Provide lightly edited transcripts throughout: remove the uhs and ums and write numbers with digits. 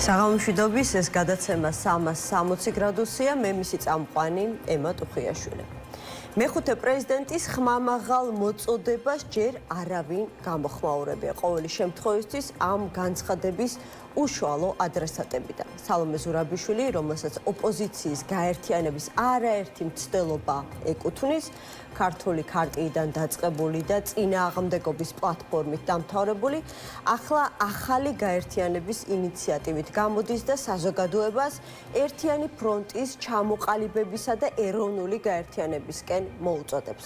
საღამომშვიდობის ეს გადაცემა 360 გრადუსია, მე მისი წამყვანი ემა ტუხიაშვილი. მეხუთე პრეზიდენტის ხმამაღალ მოწოდებას ჯერ არავინ გამოხმაურებია. ყოველი შემთხვევისთვის ამ განცხადების უშუალო ადრესატებიდან. სალომე ზურაბიშვილი, რომელსაც ოპოზიციის გაერთიანების არაერთი მცდელობა ეკუთვნის, ქართული ქარტიიდან დაწყებული და წინააღმდეგობის პლატფორმით დამთავრებული, ახლა ახალი გაერთიანების ინიციატივით გამოდის და საზოგადოებას ერთიანი ფრონტის ჩამოყალიბებისა და ეროვნული გაერთიანებისკენ მოუწოდებს.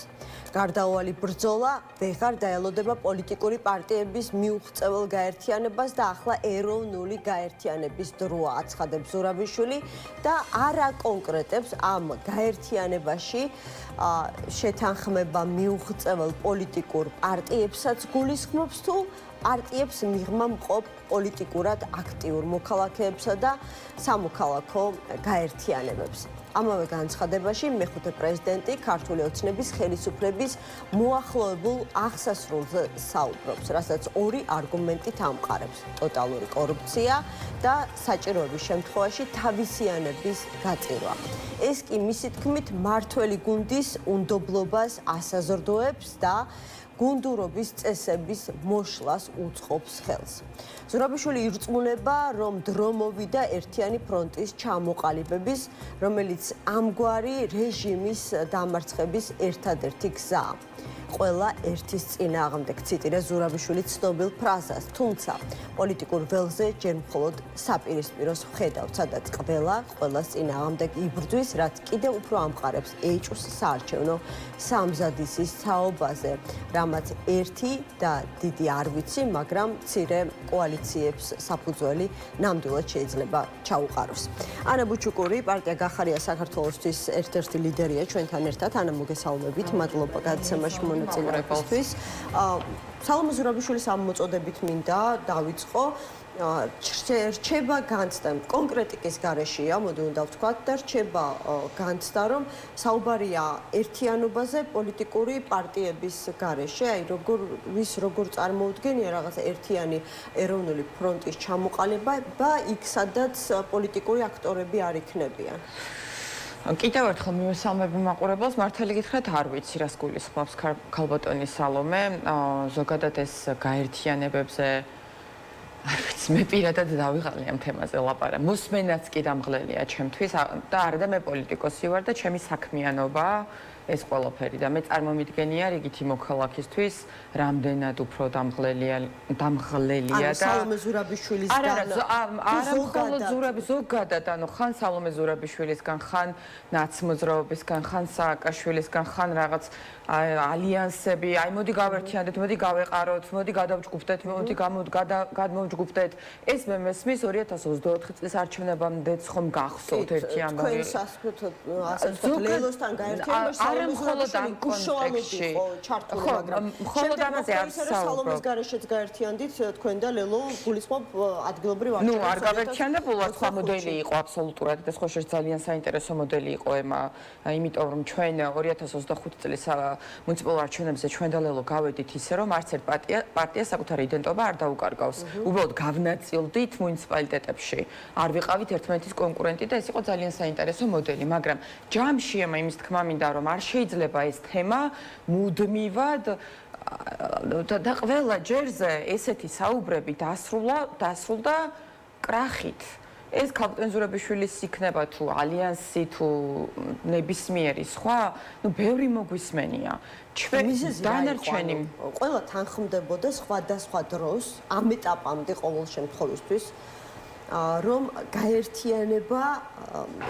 გარდაუვალი ბრძოლა ვეღარ დაელოდება პოლიტიკური პარტიების მიუღწევალ გაერთიანებას და ახლა ეროვნული გაერთიანების დროა, აცხადებს ზურაბიშვილი და არ აკონკრეტებს ამ გაერთიანებაში შეთანხმება მიუღწევალ პოლიტიკურ პარტიებსაც გულისხმობს თუ პარტიებს მიღმა მყოფ პოლიტიკურად აქტიურ მოქალაქეებსა და სამოქალაქო გაერთიანებებს. ამავე განცხადებაში მეხუთე პრეზიდენტი ქართული ოცნების ხელისუფლების მოახლოებულ აღსასრულზე საუბრობს, რასაც ორი არგუმენტით ამყარებს: ტოტალური კორუფცია და საჭიროების შემთხვევაში თავისიანების გაწირვა. ეს კი მისი თქმით მმართველი გუნდის უნდობლობას ასაზრდოებს და გუნდურობის წესების მოშლას უწყობს ხელს. ზურაბიშვილი ირწმუნება, რომ დრო მოვიდა ერთიანი ფრონტის ჩამოყალიბების, რომელიც ამგვარი რეჟიმის დამარცხების ერთადერთი გზაა. ყველა ერთის წინააღმდეგ, ციტირა ზურაბიშვილი ცნობილ ფრაზას, თუმცა პოლიტიკურ ველზე ჯერ მხოლოდ საპირისპიროს ვხედავთ, სადაც ყველას წინააღმდეგ იბრძვის, რაც კიდევ უფრო ამყარებს ეჭვს საარჩევნო სამზადისის თაობაზე, რამაც ერთი და დიდი არ ვიცი, მაგრამ მცირე კოალიციებს საფუძველი ნამდვილად შეიძლება ჩაუყაროს. ანა ბუჩუკური, პარტია გახარია საქართველოსთვის ერთ-ერთი ლიდერია ჩვენთან ერთად. ანა, მოგესალმებით, მადლობა გადაცემაში მონაწილეობისთვის. სალომე ზურაბიშვილის ამ მოწოდებით მინდა დავიწყო. რჩება განცდა, კონკრეტიკის გარეშეა, მოდი უნდა ვთქვათ და რჩება განცდა, რომ საუბარია ერთიანობაზე პოლიტიკური პარტიების გარეშე, აი როგორ წარმოუდგენია რაღაცა ერთიანი ეროვნული ფრონტის ჩამოყალიბება იქ, სადაც პოლიტიკური აქტორები არ იქნებიან. კიდევ ერთხელ მივესალმები მაყურებელს, მართალი გითხრათ, არ ვიცი რას გულისხმობს ქალბატონი სალომე, ზოგადად ეს გაერთიანებებზე არ ვიცი, მე პირადად დავიღალე ამ თემაზე ლაპარაკი. მოსმენაც კი დამღლელია ჩემთვის და არა და მე პოლიტიკოსი ვარ და ჩემი საქმიანობა ეს ყველაფერი და მე წარმომიდგენია რიგითი მოქალაქისთვის რამდენად უფრო დამღლელია და სალომე ზურაბიშვილისგან არა მხოლოდ ზოგადად, ანუ ხან სალომე ზურაბიშვილისგან, ხან ნაცმოძრაობისგან, ხან სააკაშვილისგან, ხან რაღაც ალიანსები, აი მოდი გავერთიანდეთ, მოდი გავეყაროთ, მოდი გადავჯგუფდეთ, მოდი გადმოვჯგუფდეთ. ეს მე მესმის 2024 წლის არჩევნებამდეც ხომ გახსოვთ ერთი ამბავი. ლელოსთან გაერთიანებას არა მხოლოდ ამ კონტექსტში, მაგრამ მხოლოდ ამაზე არ საუბრობ. სალომეს გარეშეც გაერთიანდით თქვენ და ლელო გულისხმობ ადგილობრივ არჩევნებს. ნუ არ გავერთიანებულად სხვა მოდელი იყო აბსოლუტურად და სხვა ძალიან საინტერესო მოდელი იყო ემა, იმიტომ რომ ჩვენ 2025 წლის მუნიციპალურ არჩევნებზე ჩვენ და ლელო გავედით ისე რომ არც ერთ პარტია საკუთარი იდენტობა არ დაუკარგავს. უბრალოდ გავნაწილდით მუნიციპალიტეტებში. არ ვიყავით ერთმანეთის კონკურენტი და ეს იყო ძალიან საინტერესო მოდელი, მაგრამ ჯამში ემა იმის თქმა მინდა რომ არ შეიძლება ეს თემა მუდმივად და ყველა ჯერზე ესეთი საუბრები დასრულდა კრახით. ეს ქალბატონ ზურაბიშვილის იქნება თუ ალიანსი თუ ნებისმიერი სხვა, ნუ ბევრი მოგვისმენია. ჩვენ დანარჩენი ყველა თანხმდებოდა სხვადასხვა დროს ამ ეტაპამდე ყოველ შემთხვევისთვის რომ გაერთიანება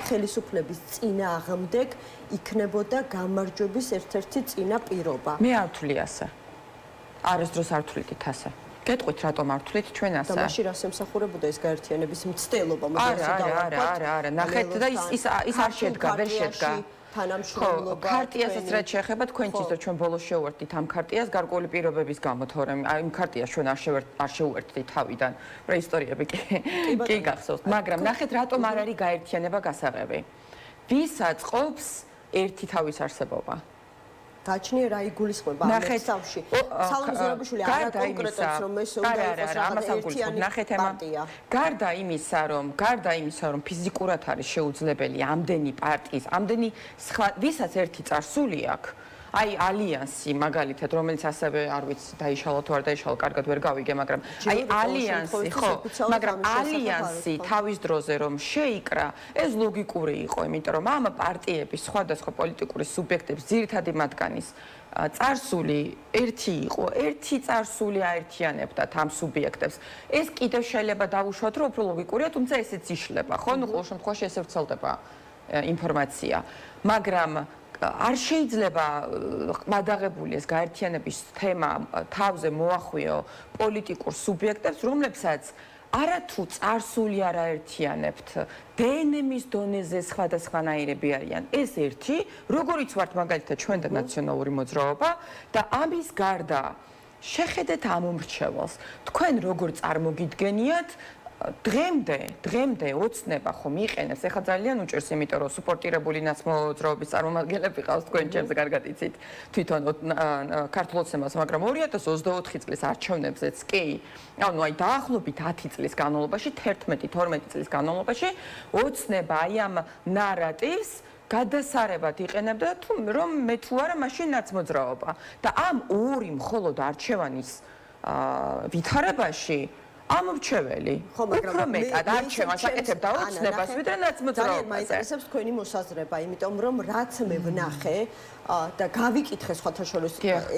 ხელისუფლების წინააღმდეგ იქნებოდა გამარჯვების ერთ-ერთი წინაპირობა. მე არ ვთვლი ასე. არასდროს არ ვთვლით ასე. გეტყვით რატომ არ ვთვლით ჩვენ ასე? და მაშინ რას ემსახურებოდა ეს გაერთიანების მცდელობა? არა, ნახეთ და ის არ შედგა, ვერ შედგა. თანამშრომლობა. ქარტიასაც რაც შეეხება თქვენთვის და ჩვენ ბოლოს შევერთდით ამ ქარტიას გარკვეული პირობების გამო, თორემ იმ ქარტიას ჩვენ არ შევერთდით თავიდან. პრეისტორიები კი გახსოვთ, მაგრამ ნახეთ რატომ არ არის გაერთიანება გასაღები. ვის აწყობს ერთი თავის არსებობა? გაჩნია რა იგულისხმება ამ ეთსავში. სალომე ზურაბიშვილი არა კონკრეტულად რომ ეს უნდა იყოს რაღაც ერთიანი პარტია. გარდა იმისა, რომ ფიზიკურად არის შეუძლებელი ამდენი პარტიის, ამდენი სხვა ვისაც ერთი წარსული აქვს, აი ალიანსი მაგალითად, რომელიც ასევე არ ვიცი დაიშალა თუ არ დაიშალა, კარგად ვერ გავიგე, მაგრამ აი ალიანსი, ხო, მაგრამ ალიანსი თავის დროზე რომ შეიკრა, ეს ლოგიკური იყო, იმიტომ რომ ამ პარტიების სხვადასხვა პოლიტიკური სუბიექტების ძირითადი მათგანის წარსული ერთი იყო, ერთი წარსული აერთიანებდათ ამ სუბიექტებს. ეს კიდევ შეიძლება დავუშვათ, რომ უფრო ლოგიკურია, თუმცა ესეც იშლება, ხო? ნუ ყოველ შემთხვევაში ესე ვრცელდება ინფორმაცია, მაგრამ არ შეიძლება ყმადაღებული ეს გაერთიანების თემა თავზე მოახვიო პოლიტიკურ სუბიექტებს, რომლებსაც არათუ წარსული არ აერთიანებთ, დნმ-ის დონეზე სხვადასხვანაირები არიან. ეს ერთი, როგორიც ვართ მაგალითად ჩვენ და ნაციონალური მოძრაობა და ამის გარდა შეხედეთ ამ მომრჩეველს. თქვენ როგორ წარმოგიდგენიათ დღემდე ოცნება ხომ იყენებს, ეხლა ძალიან უჭერს, იმიტომ რომ სუპორტირებული ნაცმოძრაობის წარმომადგენლები ყავს თქვენ ჩემს კარგად იცით თვითონ ქართულ ოცნებას, მაგრამ 2024 წლის არჩევნებზეც კი, ანუ აი დაახლოებით 10 წლის განმავლობაში, 11-12 წლის განმავლობაში ოცნება აი ამ ნარატივს გადასარევად იყენებდა, რომ მე თუ არა მაშინ ნაცმოძრაობა და ამ ორი მხოლოდ არჩევანის ვითარებაში ამორჩეველი, უფრო მეტად არჩევანს აკეთებდა ოცნებას, ვიდრე ნაცმოძრაობაზე. ძალიან მაინტერესებს თქვენი მოსაზრება, იმიტომ რომ რაც მე ვნახე და გავიკითხე სხვათა შორის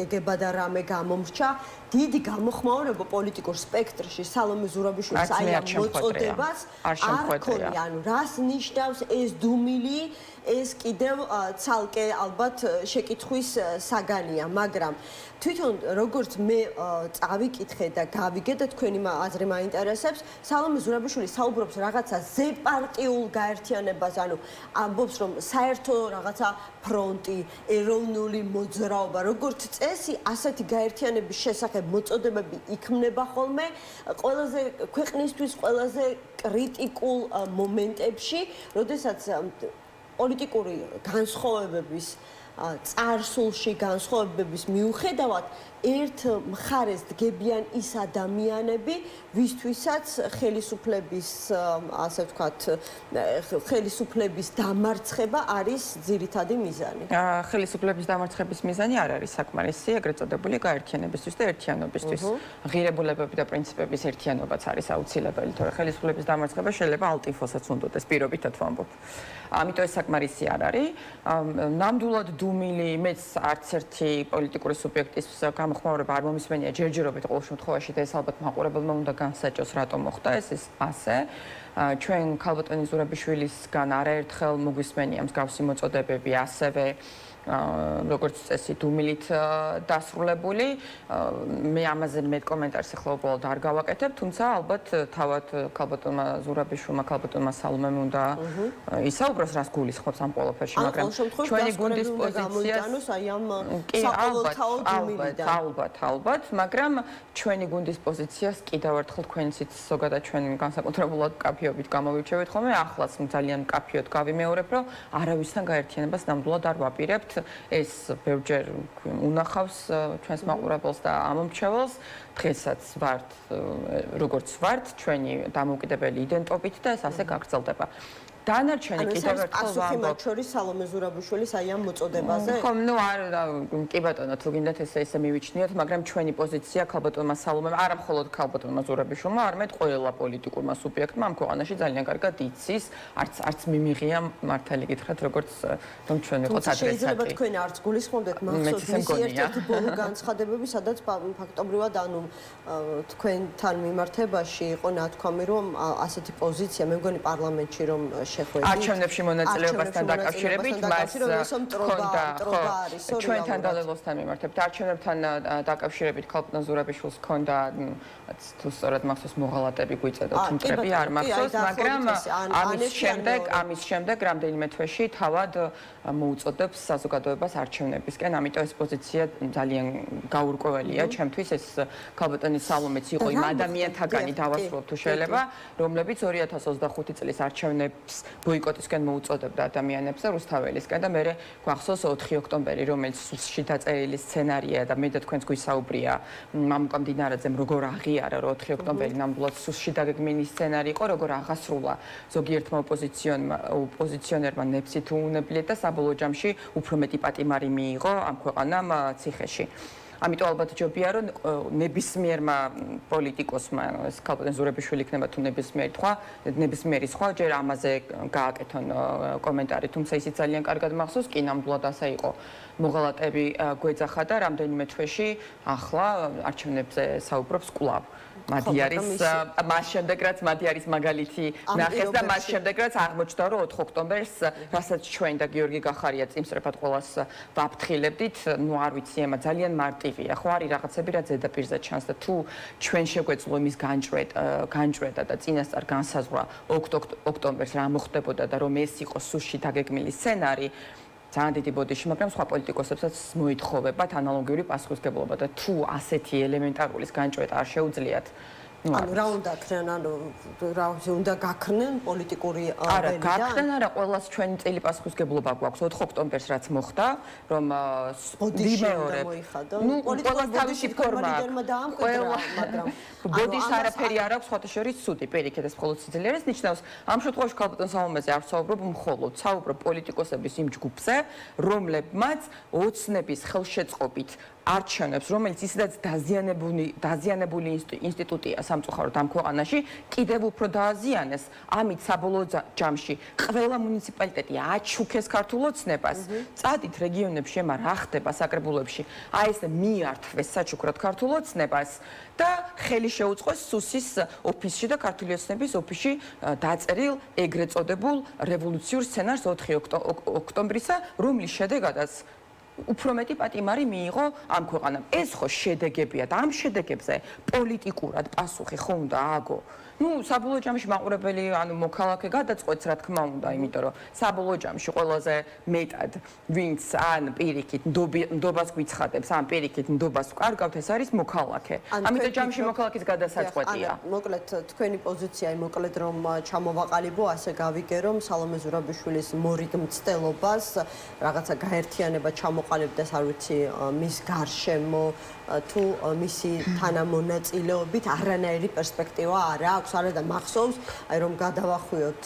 ეგება და რამე გამომრჩა, დიდი გამოხმაურება პოლიტიკურ სპექტრში სალომე ზურაბიშვილის აი ამ მოწოდებას არ ქონია, ანუ რას ნიშნავს ეს დუმილი, ეს კიდევ ცალკე ალბათ შეკითხვის საგანია, მაგრამ თვითონ როგორც მე წავიკითხე და გავიგე და თქვენი აზრი მაინტერესებს, სალომე ზურაბიშვილი საუბრობს რაღაცა ზეპარტიულ გაერთიანებას, ანუ ამბობს რომ საერთო რაღაცა ფრონტი, ეროვნული მოძრაობა, როგორც წესი, ასეთი გაერთიანების შესახებ მოწოდებები იქმნება ხოლმე ყველაზე ქვეყნისთვის ყველაზე კრიტიკულ მომენტებში, როდესაც პოლიტიკური განსხვავებების წარსულში განსხვავებების მიუხედავად ერთ მხარეს დგებიან ის ადამიანები, ვისთვისაც ხელისუფლების, ასე ვთქვათ, ხელისუფლების დამარცხება არის ძირითადი მიზანი. ხელისუფლების დამარცხების მიზანი არ არის საკმარისი, ეგრეთ წოდებული გაერთიანებისთვის და ერთიანობისთვის. ღირებულებები და პრინციპების ერთიანობაც არის აუცილებელი, თორე ხელისუფლების დამარცხება შეიძლება ალტიფოსაც უნდოდეს, პირობითად ვამბობ. ამიტომ ეს საკმარისი არ არის. ნამდვილად დუმილი მეც არც ერთი პოლიტიკური სუბიექტის გამოხმაურება არ მომისმენია ჯერჯერობით ყოველ შემთხვევაში და ეს ალბათ მაყურებელმა უნდა განსაჭოს რატომ მოხდა ეს ასე. ჩვენ ქალბატონი ზურაბიშვილისგან არაერთხელ მოგვისმენია მსგავსი მოწოდებები, ასევე როგორც წესი დუმილით დასრულებული. მე ამაზე მეტ კომენტარს ახლა უბრალოდ არ გავაკეთებ, თუმცა ალბათ თავად ქალბატონმა ზურაბიშვილმა, ქალბატონმა სალომემ უნდა ისაუბროს, რას გულისხმობს ამ ყველაფერში, მაგრამ ჩვენი გუნდის პოზიციას აი ამ საყოველთაო დუმილიდან. ალბათ, მაგრამ ჩვენი გუნდის პოზიციას კიდევ ერთხელ თქვენიცით ზოგადად ჩვენ განსაკუთრებულად მკაფიობით გამოვირჩევით ხოლმე, ახლაც ძალიან მკაფიოდ გავიმეორებ, რომ არავისთან გაერთიანებას ნამდვილად არ ვაპირებთ. ეს ბევრჯერ უნახავს ჩვენს მაყურებელს და ამომრჩეველს. დღესაც ვართ, როგორც ვართ, ჩვენი დამოუკიდებელი იდენტობით და ეს ასე გაგრძელდება. დანარჩენი კიდევ ერთხელ პასუხი მათ შორის სალომე ზურაბიშვილის აი ამ მოწოდებაზე? ხო, ნუ არ კი ბატონო, თუ გინდათ ესე მივიჩნიოთ, მაგრამ ჩვენი პოზიცია ქალბატონმა სალომემ, არა მხოლოდ ქალბატონმა ზურაბიშვილმა, არამედ ყველა პოლიტიკურმა სუბიექტმა ამ ქვეყანაში ძალიან კარგად იცის, არც მიმიღია მართალი გითხრათ, როგორც რომ ჩვენ ვიყოთ ადრესატი. შეიძლება თქვენ არც გულისხმობთ მახსოვს მისი ერთ-ერთი ბოლო განცხადებები, სადაც ფაქტობრივად ანუ თქვენთან მიმართებაში იყო ნათქვამი, რომ ასეთი პოზიცია მე მგონი პარლამენტში რომ არჩევნებში მონაწილეობასთან დაკავშირებით მას ჰქონდა ჩვენთან დალელოსთან მიმართებით არჩევნებთან დაკავშირებით ქალბატონ ზურაბიშვილს ჰქონდა თუ სწორად მახსოვს მოღალატები გვიწედა თუ მტრები არ მახსოვს, მაგრამ ამის შემდეგ რამდენიმე თვეში თავად მოუწოდებს საზოგადოებას არჩევნებისკენ, ამიტომ ეს პოზიცია ძალიან გაურკვეველია ჩემთვის. ეს ქალბატონი სალომეც იყო იმ ადამიანთაგანი დავასრულებ თუ შეიძლება, რომლებიც 2025 წლის არჩევნებს ბოიკოტისკენ მოუწოდებდა ადამიანებს და რუსთაველისკენ და მე გვახსოვს 4 ოქტომბერი, რომელიც სუსში დაწერილი სცენარია და მე და თქვენს გვისაუბრია მამუკა მდინარაძემ როგორ აღიარა, რომ 4 ოქტომბერი ნამდვილად სუსში დაგეგმილი სცენარი იყო, როგორ აღასრულა ზოგიერთმა ოპოზიციონერმა ნებსით უუნებლიეთ და საბოლოო ჯამში უფრო მეტი პატიმარი მიიღო ამ ქვეყანამ ციხეში. ამიტომ ალბათ ჯობია რომ ნებისმიერმა პოლიტიკოსმა ეს ქალბატონ ზურაბიშვილი იქნება თუ ნებისმიერი სხვა ჯერ ამაზე გააკეთონ კომენტარი, თუმცა ისიც ძალიან კარგად მახსოვს, კი ნამდვილად ასე იყო. მოღალატეები გვეძახა და რამდენიმე თვეში ახლა არჩევნებზე საუბრობს კვლავ. მას შემდეგ რაც მადიარის მაგალითი ნახეს და მას შემდეგ რაც აღმოჩნდა რომ 4 ოქტომბერს რასაც ჩვენ და გიორგი გახარია წინსწრაფად ყოველას ვაფრთხილებდით, ნუ არ ვიცი, ემა ძალიან მარტივია. ხო არის რაღაცები რაც ზედაპირზე ჩანს და თუ ჩვენ შეგვეძლო იმის განჭრედა და წინასწარ განსაზღვრა ოქტომბერს რა მოხდებოდა და რომ ეს იყო სუსში დაგეგმილი სცენარი, ძალიან დიდი ბოდიში, მაგრამ სხვა პოლიტიკოსებსაც მოითხოვებათ ანალოგიური პასუხისგებლობა და თუ ასეთი ელემენტარულის განჭრედა არ შეუძლიათ ანუ რა უნდა ქრენ, ანუ რა უნდა გაქრნენ პოლიტიკური არა, გაქრნენ არა, ყველას ჩვენი წელი პასუხისგებლობა გვაქვს 4 ოქტომბერს რაც მოხდა, რომ მეორე ნუ პოლიტიკოს თავისი ფორმა მაგრამ ბოდიშ არაფერი არ აქვს, სხვათა შორის ცუდი პირიქით ეს მხოლოდ სიძლიერეს ნიშნავს. ამ შემთხვევაში ქალბატონ სამომეზე არ საუბრობ მხოლოდ, საუბრობ პოლიტიკოსების იმ ჯგუფზე, რომლებმაც ოცნების ხელშეწყობით არჩევნებს, რომელიც ისედაც დაზიანებული ინსტიტუტია სამწუხაროდ ამ ქვეყანაში, კიდევ უფრო დააზიანეს. ამით საბოლოო ჯამში ყველა მუნიციპალიტეტი აჩუქეს ქართულ ოცნებას. წადით რეგიონებში, ემა რა ხდება საკრებულოებში, აი ეს მიართვეს საჩუქრად ქართულ ოცნებას და ხელი შეუწყოს სუსის ოფისში და ქართული ოცნების ოფისში დაწერილ ეგრეთ წოდებულ რევოლუციურ სცენარს 4 ოქტომბრისა, რომლის შედეგადაც უფრო მეტი პატიმარი მიიღო ამ ქვეყანამ. ეს ხო შედეგებია და ამ შედეგებზე პოლიტიკურად პასუხი ხო უნდა ააგო. ნუ საბოლოო ჯამში მაყურებელი, ანუ მოქალაქე გადაწყვეტს რა თქმა უნდა, იმიტომ რომ საბოლოო ჯამში ყველაზე მეტად ვინც ან პირიქით ნდობას გვიცხადებს, ან პირიქით ნდობას ვკარგავთ, ეს არის მოქალაქე. ამიტომ ჯამში მოქალაქის გადასაწყვეტია. მოკლედ თქვენი პოზიცია, მოკლედ რომ ჩამოვაყალიბო, ასე გავიგე რომ სალომე ზურაბიშვილის მორიგ მცდელობას რაღაცა გაერთიანება ჩამოყალიბდეს, არ ვიცი, მის გარშემო თუ მისი თანამონაწილეობით არანაირი პერსპექტივა არ აქვს, არადა მახსოვს, აი რომ გადავახვიოთ,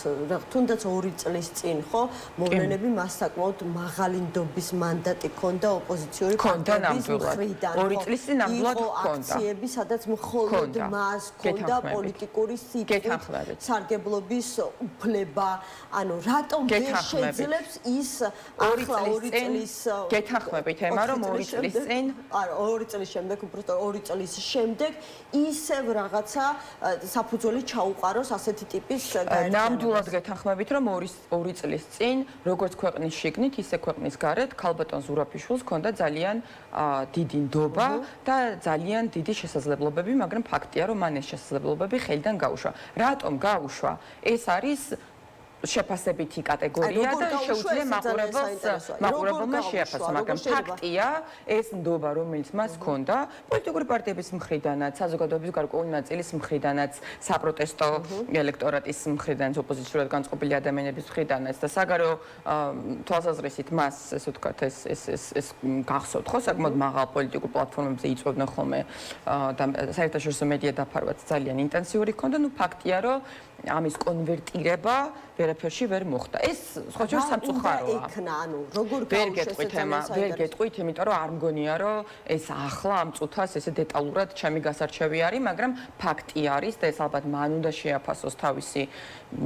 თუნდაც 2 წლის წინ, ხო, მოვლენები მას საკმაოდ მაღალი ნდობის მანდატი ჰქონდა ოპოზიციური პარტიების მხრიდან. 2 წლის წინ ნამდვილად ჰქონდა. აქციები, სადაც მხოლოდ მას ჰქონდა პოლიტიკური სიკვდით, სარგებლობის უფლება. ანუ რატომ ვერ შეძლებს ის ახლა 2 წლის გეთანხმებით ემა რომ 2 წლის წინ არა 2 წლის შემდეგ უბრალოდ 2 წლის შემდეგ ისევ რაღაცა საფუძველი ჩაუყაროს ასეთი ტიპის გაერთიანებას. ნამდვილად გეთანხმებით რომ 2 წლის წინ როგორც ქვეყნის შიგნით, ისე ქვეყნის გარეთ ქალბატონ ზურაბიშვილს ჰქონდა ძალიან დიდი ნდობა და ძალიან დიდი შესაძლებლობები, მაგრამ ფაქტია რომ მან ეს შესაძლებლობები ხელიდან გაუშვა. რატომ გაუშვა? ეს არის შეფასებითი კატეგორია და შეუძლია მაყურებელმა შეაფასოს, მაგრამ ფაქტია ეს ნდობა, რომელიც მას ჰქონდა პოლიტიკური პარტიების მხრიდანაც, საზოგადოების გარკვეული ნაწილის მხრიდანაც, საპროტესტო ელექტორატის მხრიდანაც, ოპოზიციურად განწყობილი ადამიანების მხრიდანაც და საგარეო თვალსაზრისით მას, ესე ვთქვათ, ეს გახსოვთ ხო, საკმაოდ მაღალ პოლიტიკურ პლატფორმებზე იწვევდნენ ხოლმე და საერთაშორისო მედია დაფარვაც ძალიან ინტენსიური ჰქონდა, ნუ ფაქტია, რომ ამის კონვერტირება ვერაფერში ვერ მოხდა. ეს სხვა შორის სამწუხაროა. ანუ როგორ გავუშვეს ვერ გეტყვით, იმიტომ რომ არ მგონია, რომ ეს ახლა ამ წუთას ესე დეტალურად ჩემი გასარჩევი არის, მაგრამ ფაქტი არის და ეს ალბათ მან უნდა შეაფასოს თავისი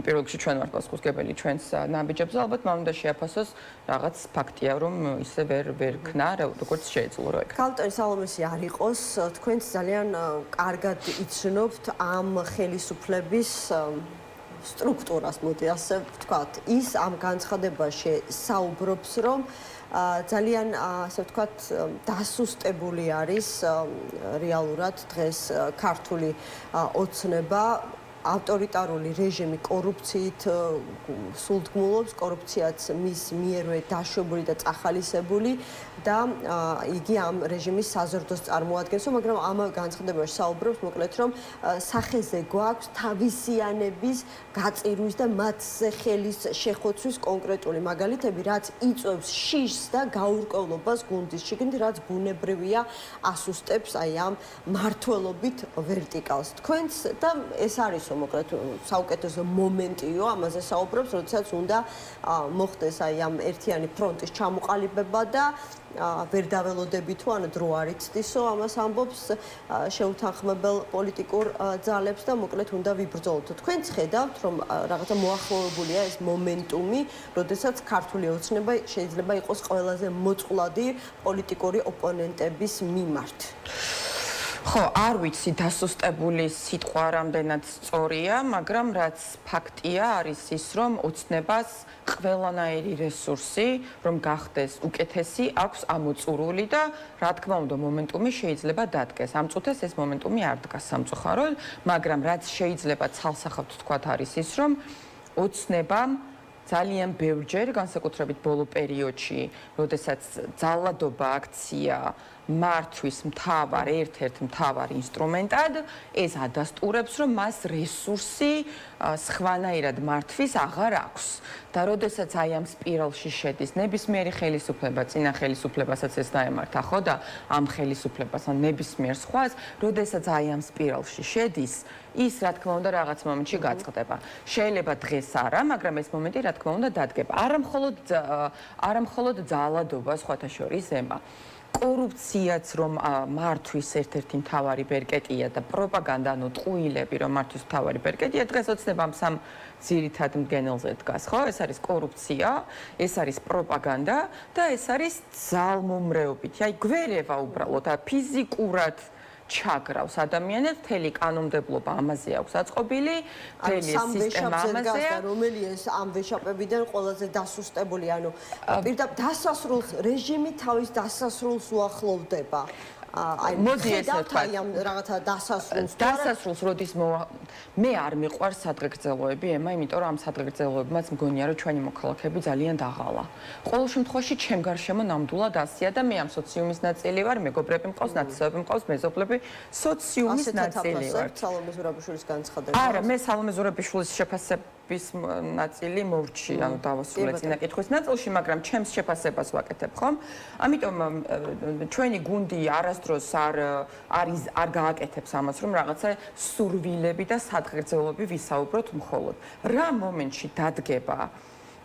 პირველ რიგში ჩვენ ვართ პასუხისმგებელი ჩვენს ნაბიჯებზე, ალბათ მან უნდა შეაფასოს რაღაც ფაქტია, რომ ისე ვერ ქნა, როგორც შეეძლო რა. ქალბატონ სალომესი არ იყოს, თქვენც ძალიან კარგად იცნობთ ამ ხელისუფლების სტრუქტურას, მოდი ასე ვთქვათ. ის ამ განცხადებაში საუბრობს, რომ ძალიან ასე ვთქვათ, დასუსტებული არის რეალურად დღეს ქართული ოცნება ავტორიტარული რეჟიმი კორუფციით სულთგმულობს, კორუფციაც მის მიერვე დაშვებული და წახალისებული და იგი ამ რეჟიმის საზრდოს წარმოადგენს, მაგრამ ამ განცხადებაში საუბრობს მოკლედ რომ სახეზე გვაქვს თავისიანების გაწირვის და მათზე ხელის შეხოცვის კონკრეტული მაგალითები, რაც იწვევს შიშს და გაურკვევლობას გუნდის შიგნით, რაც ბუნებრივია ასუსტებს აი ამ მართლობით ვერტიკალს. თქვენს და ეს არისო მოკლედ საუკეთესო მომენტიო ამაზე საუბრობს, როდესაც უნდა მოხდეს აი ამ ერთიანი ფრონტის ჩამოყალიბება და ვერ დაველოდები თუ ანუ დრო არ იცდისო ამას ამბობს შეუთანხმებელ პოლიტიკურ ძალებს და მოკლედ უნდა ვიბრძოლოთ. თქვენც ხედავთ რომ რაღაცა მოახლოებულია ეს მომენტუმი, როდესაც ქართული ოცნება შეიძლება იყოს ყველაზე მოწყვლადი პოლიტიკური ოპონენტების მიმართ. ხო, არ ვიცი დასუსტებული სიტყვა რამდენად სწორია, მაგრამ რაც ფაქტია არის ის, რომ ოცნებას ყველანაირი რესურსი, რომ გახდეს უკეთესი, აქვს ამოწურული და რა თქმა უნდა, მომენტუმი შეიძლება დადგეს. ამ წუთას ეს მომენტუმი არ დგას სამწუხაროდ, მაგრამ რაც შეიძლება ცალსახავთ თქვათ არის ის, რომ ოცნებამ ძალიან ბევრჯერ, განსაკუთრებით ბოლო პერიოდში, როდესაც ძალადობა აქცია მართვის მთავარ ერთ-ერთ მთავარ ინსტრუმენტად, ეს ადასტურებს, რომ მას რესურსი სხვანაირად მართვის აღარ აქვს. და როდესაც აი ამ სპირალში შედის ნებისმიერი ხელისუფლება, წინა ხელისუფლებასაც ეს დაემართა, ხო და ამ ხელისუფლებას ან ნებისმიერ სხვას, როდესაც აი ამ სპირალში შედის, ის რა თქმა უნდა რაღაც მომენტში გაწყდება. შეიძლება დღეს არა, მაგრამ ეს მომენტი რა თქმა უნდა დადგება. არა მხოლოდ ძალადობა სხვათა შორის ема. კორუფციაც რომ მართვის ერთ-ერთი მთავარი ბერკეტია და პროპაგანდა, ანუ ტყუილები რომ მართვის მთავარი ბერკეტია, დღეს ოცნებამ სამ ძირითად მდგენელზე დგას, ხო? ეს არის კორუფცია, ეს არის პროპაგანდა და ეს არის ძალმომრეობითი. აი გვერევა უბრალოდ ფიზიკურად ჩაგრავს ადამიანებს, მთელი კანონმდებლობა ამაზე აქვს აწყობილი, მთელი სისტემა ამაზეა, რომელიც ეს ამ ვეშაპებიდან ყველაზე დასუსტებული, ანუ პირდაპირ დასასრულს რეჟიმი თავის დასასრულს უახლოვდება. აი მოდი ესე ვთქვა, ამ რაღაცა დასასრულს როდის მე არ მიყვარს სადღეგრძელოები ема, იმიტომ რომ ამ სადღეგრძელოებმაც მგონია რომ ჩვენი მოქალაქეები ძალიან დაღალა. ყოველ შემთხვევაში ჩემ გარშემო ნამდვილად ასია და მე ამ სოციუმის ნაწილი ვარ, მეგობრები მყავს, ნაცნობები მყავს, მეზობლები, სოციუმის ნაწილი ვარ. სალომე ზურაბიშვილის განცხადება. არა, მე სალომე ზურაბიშვილის შეფასების ნაწილი მოვჭი, ანუ დავასრულე წინა კითხვის ნაწილში, მაგრამ ჩემს შეფასებას ვაკეთებ, ხომ? ამიტომ ჩვენი გუნდი არასდროს არ გააკეთებს ამას, რომ რაღაცა სურვილები და სადღეგრძელოები ვისაუბროთ მხოლოდ. რა მომენტში დადგება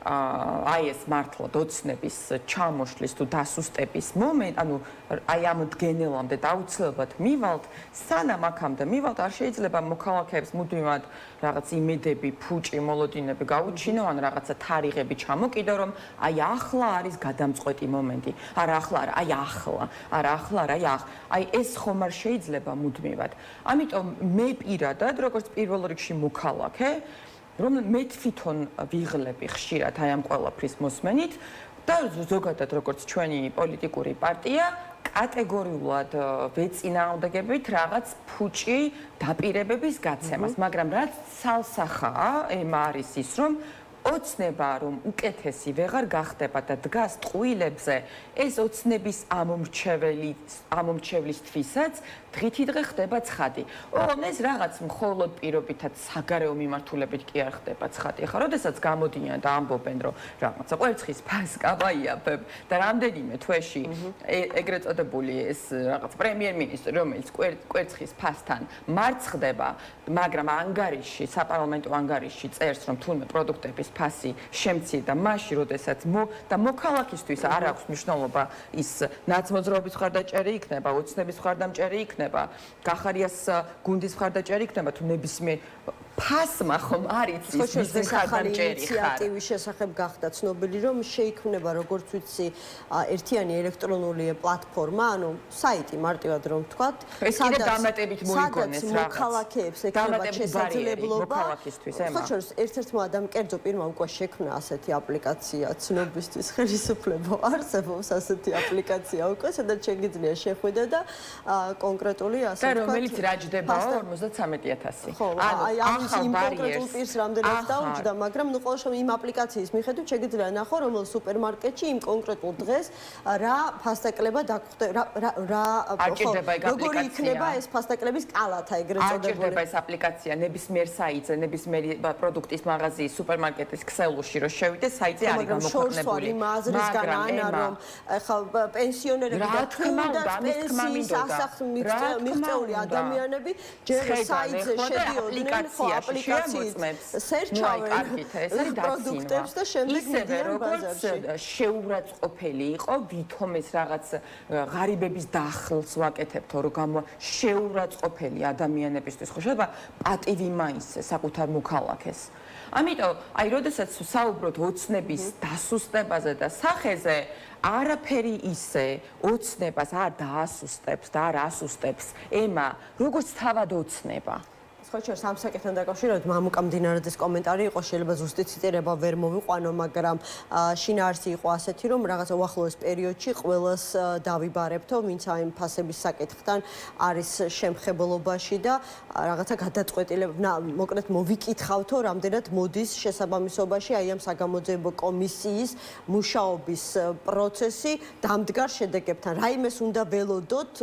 აი ეს მართლად ოცნების ჩამოშლის თუ დასუსტების მომენტი, ანუ აი ამ მდგენელამდე დაუცილებლად მივალთ, სანამ აქამდე მივალთ, არ შეიძლება მოქალაქეებს მუდმივად რაღაც იმედები, ფუჭი, მოლოდინები გაუჩინო, ან რაღაცა თარიღები ჩამოკიდო, რომ აი ახლა არის გადამწყვეტი მომენტი. არა ახლა, არა, აი ახლა. არა ახლა, არა, აი ეს ხომ არ შეიძლება მუდმივად. ამიტომ მე პირადად, როგორც პირველ რიგში მოქალაქე, რომ მე თვითონ ვიღლები ხშირად აი ამ ყველაფრის მოსმენით და ზოგადად როგორც ჩვენი პოლიტიკური პარტია კატეგორიულად ვეწინააღმდეგებით რაღაც ფუჭი დაპირებების გაცემას, მაგრამ რაც ცალსახაა, ема არის ის, რომ ოცნება რომ უკეთესი ვეღარ გახდება და დგას ტყუილებზე, ეს ოცნების ამომრჩევლისთვისაც დღითიდღე ხდება ცხადი. ოღონდ ეს რაღაც მხოლოდ პირობითად საგარეო მიმართულებით კი არ ხდება ცხადი. ახლა როდესაც გამოდიან და ამბობენ რომ რაღაცა კვერცხის ფას კაბაიაფებ და რამდენიმე თვეში ეგრეთ წოდებული ეს რაღაც პრემიერ-მინისტრი რომელიც კვერცხის ფასთან მარცხდება, მაგრამ ანგარიში, საპარლამენტო ანგარიში წერს რომ თურმე პროდუქტების ფასი შემცირდა და მაშინ როდესაც და მოქალაქისთვის არ აქვს მნიშვნელობა ის ნაცმოძრაობის მხარდაჭერი იქნება, ოცნების მხარდამჭერი იქნება, გახარიას გუნდის მხარდაჭერი იქნება თუ ნებისმიერ ფასმა ხომ არ იცის ის მხარდამჭერი ხარ. ინიციატივის შესახებ გახდა ცნობილი რომ შეიქმნება როგორც ვიცი ერთიანი ელექტრონული პლატფორმა, ანუ საიტი მარტივად რომ ვთქვათ, დამატებით მოიგონეს რაღაც. მოქალაქეებს ექნება შესაძლებლობა მოქალაქისთვის ема. ხო, ერთ-ერთმა ადამიანმა კერძო პირმა უკვე შექმნა ასეთი აპლიკაცია ცნობისთვის ხელისუფლება არსებობს ასეთი აპლიკაცია უკვე, სადაც შეგიძლია შეხვიდე და კონკრეტული ასე ვთქვათ. და რომელიც რაჯდებაო 53000. ანუ იმ კონკრეტულ პირს რამდენად დაუჯდა, მაგრამ ნუ ყოველ შემთხვევაში იმ აპლიკაციის მიხედვით შეგიძლია ნახო, რომელ სუპერმარკეტში იმ კონკრეტულ დღეს რა ფასტაკლება როგორი იქნება ეს ფასტაკლების კალათა ეგრეთ წოდებული. არ ჭირდება ეს აპლიკაცია ნებისმიერ საიტზე, ნებისმიერი პროდუქტის მაღაზიის, სუპერმარკეტის ქსელში რომ შევიდე, საიტზე არის გამოქვეყნებული. მაგრამ ახლა პენსიონერები და თუნდაც პენსიის მიღწეული ადამიანები ჯერ საიტზე შედიოდნენ აპლიკაციით სერჩავენ პროდუქტებს და შემდეგ მიდიან ბაზარში. შეურაცხყოფელი იყო, ვითომ ეს რაღაც ღარიბების დახელს ვაკეთებთო, რომ შეურაცხყოფელი ადამიანებისთვის ხო შეიძლება პატივი მაისე საკუთარ მოქალაქეს. ამიტომ, აი, როდესაც საუბრობთ ოცნების დასუსტებაზე და სახეზე, არაფერი ისე ოცნებას არ დაასუსტებს და არ ასუსტებს ემა, როგორც თავად ოცნება. ხო, სამ საკითხთან დაკავშირებით მამუკა მდინარაძის კომენტარი იყო, შეიძლება ზუსტი ციტირება ვერ მოვიყვანო, მაგრამ შინაარსი იყო ასეთი, რომ რაღაცა უახლოეს პერიოდში ყველას დავიბარებთო, ვინც აი ფასების საკითხთან არის შემხებელობაში და რაღაცა გადაწყვეტილება, მოკლედ მოვიკითხავთო, რამდენად მოდის შესაბამისობაში აი ამ საგამოძიებო კომისიის მუშაობის პროცესი დამდგარ შედეგებთან. რაიმეს უნდა ველოდოთ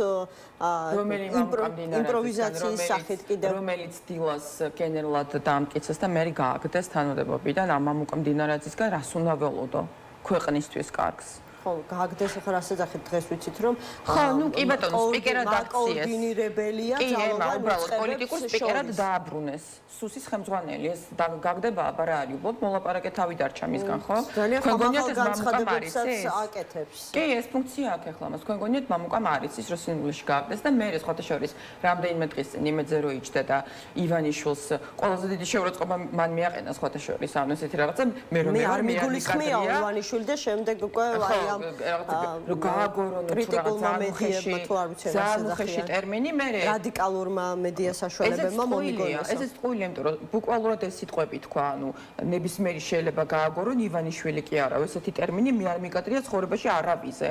იმპროვიზაციის სახით კიდევ რომელიც დილას გენერალად დაამტკიცეს და მე გააგდეს თანამდებობიდან ამ მამუკა მდინარაძისგან რას უნდა ველოდო ქვეყნისთვის კარგს. ხო, გააგდეს ახლა რა შეძახით დღეს ვიცით რომ ხო, ნუ კი ბატონო, სპიკერად აქციეს. კოორდინირებელია ძალოვანი უბრალოდ პოლიტიკურ სპიკერად დააბრუნეს. სუსის ხელმძღვანელი ეს გაგდება აბა რა არის, უბრალოდ მოლაპარაკე თავი დარჩა მისგან, ხო? თქვენ გონიათ ეს მამუკა მარიცის აკეთებს. კი, ეს ფუნქცია აქვს ახლა მას. თქვენ გონიათ მამუკა მარიცის რო სინგლში გააგდეს და მე სხვათა შორის რამდენიმე დღის წინ იმედზე რო იჯდა და ივანიშვილს ყველაზე დიდი შეურაცხყოფა მან მიაყენა სხვათა შორის ამ ესეთი რაღაცა მე რომ არ მიგულისხმია ივანიშვილი და შემდეგ უკვე აი რო გააგორონო კრიტიკულმა მედიებმა თუ არ ვიცი რა ზამუხეში ტერმინი მე რადიკალურმა მედია საშუალებებმა მომიგონეს. ესეც ტყუილია, იმიტომ რომ ბუკვალურად ეს სიტყვები თქვა, ანუ ნებისმიერი შეიძლება გააგორონ, ივანიშვილი კი არა, ესეთი ტერმინი მე არ მიგატრია ცხოვრებაში არავიზე.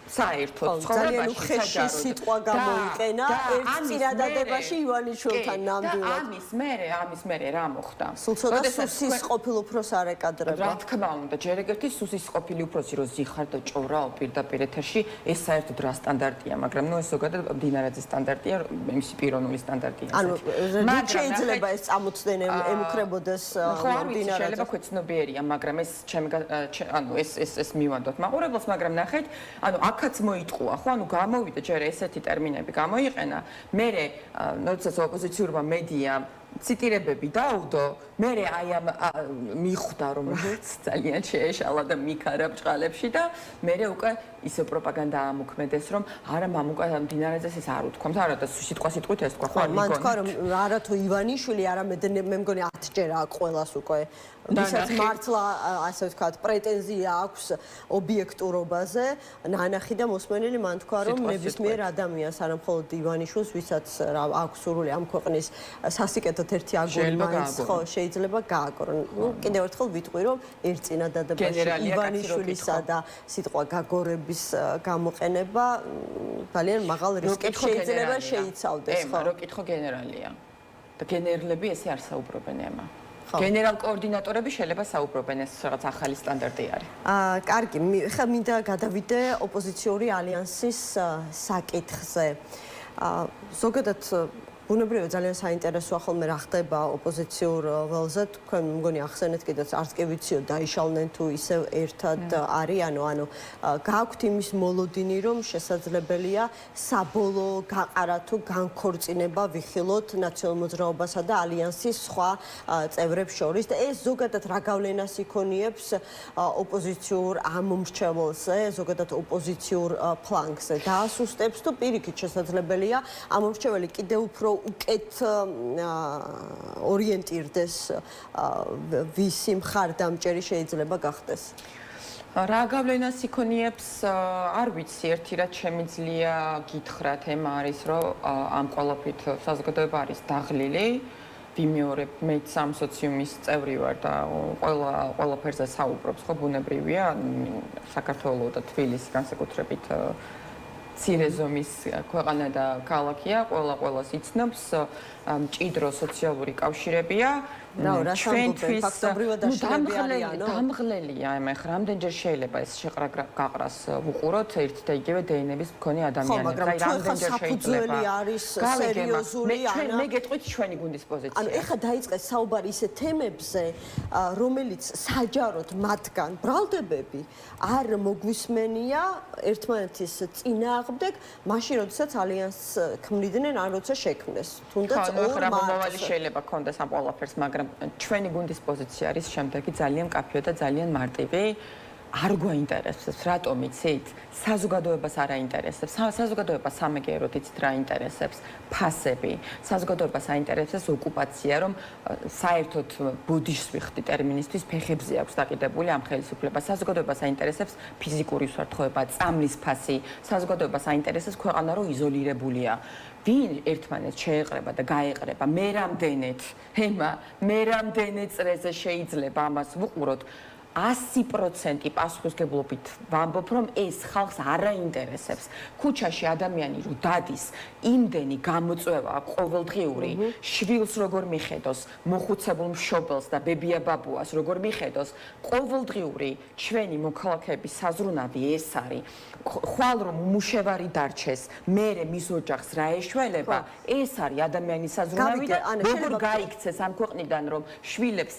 საერთოდ ძალიან უხეში სიტყვა გამოიყენა ერთ წინადადებაში ივანიშვილთან ნამდვილად. ამის მერე რა მოხდა? სულ ცოტა სუსის ყოფილი უფროს არ ეკადრება. რა თქმა უნდა, ჯერ ეგერთი სუსის ყოფილი უფროსი რო ზიხარ და ჭორაო პირდაპირ ეთერში, ეს საერთოდ რა სტანდარტია, მაგრამ ნუ ეს ზოგადად მდინარაძის სტანდარტია, მისი პიროვნული სტანდარტია. ანუ რა შეიძლება ეს წამოწდნენ ემუქრებოდეს მდინარაძე? შეიძლება ქვეცნობიერია, მაგრამ ეს ანუ ეს მივანდოთ მაყურებელს, მაგრამ ნახეთ, ანუ აქაც მოიტყუა, ხო, ანუ გამოვიდა ჯერ ესეთი ტერმინები გამოიყენა. მე როდესაც ოპოზიციურმა მედია ციტირებები დაუდო, მე აი ამ მიხვდა რომ რაც ძალიან შეეშალა და მიქარა ბჭყალებში და მე უკვე ისე პროპაგანდა ამოქმედეს რომ არა მამუკა მდინარაძეს ეს არ უთქვამს, არა და სიტყვით ეს თქვა, ხო, მან თქვა რომ არა თუ ივანიშვილი, არამედ მე მგონი 10 ჯერ აქვს ყველას უკვე ვისაც მართლა ასე ვთქვათ პრეტენზია აქვს ობიექტურობაზე, ნანახი და მოსმენელი მან თქვა რომ ნებისმიერ ადამიანს არა მხოლოდ ივანიშვილს, ვისაც აქვს სურვილი ამ ქვეყნის სასიკეთოდ ერთი აგური მაინც ხო შეიძლება გააგორონ. კიდევ ერთხელ ვიტყვი რომ ერთ წინადადებაში ივანიშვილისა და სიტყვა გაგორების გამოყენება ძალიან მაღალ რისკებს შეიძლება შეიცავდეს, ხო? რო კითხო გენერალია. და გენერლები ესე არ საუბრობენ ემა. გენერალ კოორდინატორები შეიძლება საუბრობენ, ეს რაღაც ახალი სტანდარტი არის. კარგი, ხა მინდა გადავიდე ოპოზიციური ალიანსის საკითხზე. ზოგადად ბუნებრივია ძალიან საინტერესოა ხოლმე რა ხდება ოპოზიციურ ველზე. თქვენ მგონი ახსენეთ კიდეც არც კი ვიციო დაიშალნენ თუ ისევ ერთად არიანო, ანუ გააქვთ იმის მოლოდინი რომ შესაძლებელია საბოლოო გაყარა თუ განქორწინება ვიხილოთ ნაციონალურ მოძრაობასა და ალიანსის სხვა წევრებს შორის და ეს ზოგადად რა გავლენას იქონიებს ოპოზიციურ ამომრჩეველზე, ზოგადად ოპოზიციურ ფლანგზე. დაასუსტებს თუ პირიქით შესაძლებელია ამომრჩეველი კიდევ უფრო უკეთ ორიენტირდეს ვისი მხარდამჭერი შეიძლება გახდეს. რა გავლენას იქონიებს არ ვიცი, ერთი რაც შემიძლია გითხრათ ემა არის რომ ამ ყველაფრით საზოგადოება არის დაღლილი. ვიმეორებ მეც ამ სოციუმის წევრი ვარ და ყველაფერზე საუბრობს, ხო ბუნებრივია საქართველოს და თბილისის განსაკუთრებით მცირე ზომის ქვეყანა და ქალაქია, ყველას იცნობს, მჭიდრო სოციალური კავშირებია. დამღლელია, ეხლა რამდენჯერ შეიძლება ეს შეყრა-გაყრას ვუყუროთ ერთ და იგივე დნმ-ის მქონე ადამიანებს. აი, რამდენჯერ შეიძლება არის სერიოზული მე გეტყვით ჩვენი გუნდის პოზიცია. ანუ ეხლა დაიწყეს საუბარი ისეთ თემებზე, რომელიც საჯაროდ მათგან ბრალდებები არ მოგვისმენია ერთმანეთის წინააღმდეგ, მაშინ როდესაც ალიანსს ქმნიდნენ, ან როცა შექმნეს. თუნდაც ორ მომავალი შეიძლება გქონდეს ამ ყველაფერს, მაგრამ ჩვენი გუნდის პოზიცია არის შემდეგი ძალიან მკაფიო და ძალიან მარტივი. არ გვაინტერესებს, რატომ იცით? საზოგადოებას არ აინტერესებს. საზოგადოებას სამეგეროდ იცით რა ინტერესებს? ფასები. საზოგადოებას აინტერესებს ოკუპაცია, რომ საერთოდ ბუდიშს ვიხდი ტერმინისთვის, ფეხებზე აქვს დაკიდებული ამ ხელისუფლებას. საზოგადოებას აინტერესებს ფიზიკური უსაფრთხოება, წამლის ფასი. საზოგადოებას აინტერესებს ქვეყანა, რომ იზოლირებულია. ვინ ერთმანეთს შეეყრება და გაეყრება, მე რამდენად წრეზე შეიძლება ამას ვუყუროთ. 100% პასუხისგებლობით ვამბობ, რომ ეს ხალხს არ აინტერესებს. ქუჩაში ადამიანი რო დადის, იმდენი გამოწვევა ყოველდღიური, შვილს როგორ მიხედოს, მოხუცებულ მშობელს და ბებია ბაბუას როგორ მიხედოს, ყოველდღიური ჩვენი მოქალაქეების საზრუნავი ეს არის. ხვალ რომ უმუშევარი დარჩეს, მერე მის ოჯახს რა ეშველება, ეს არის ადამიანის საზრუნავი და როგორ გაიქცეს ამ ქვეყნიდან, რომ შვილებს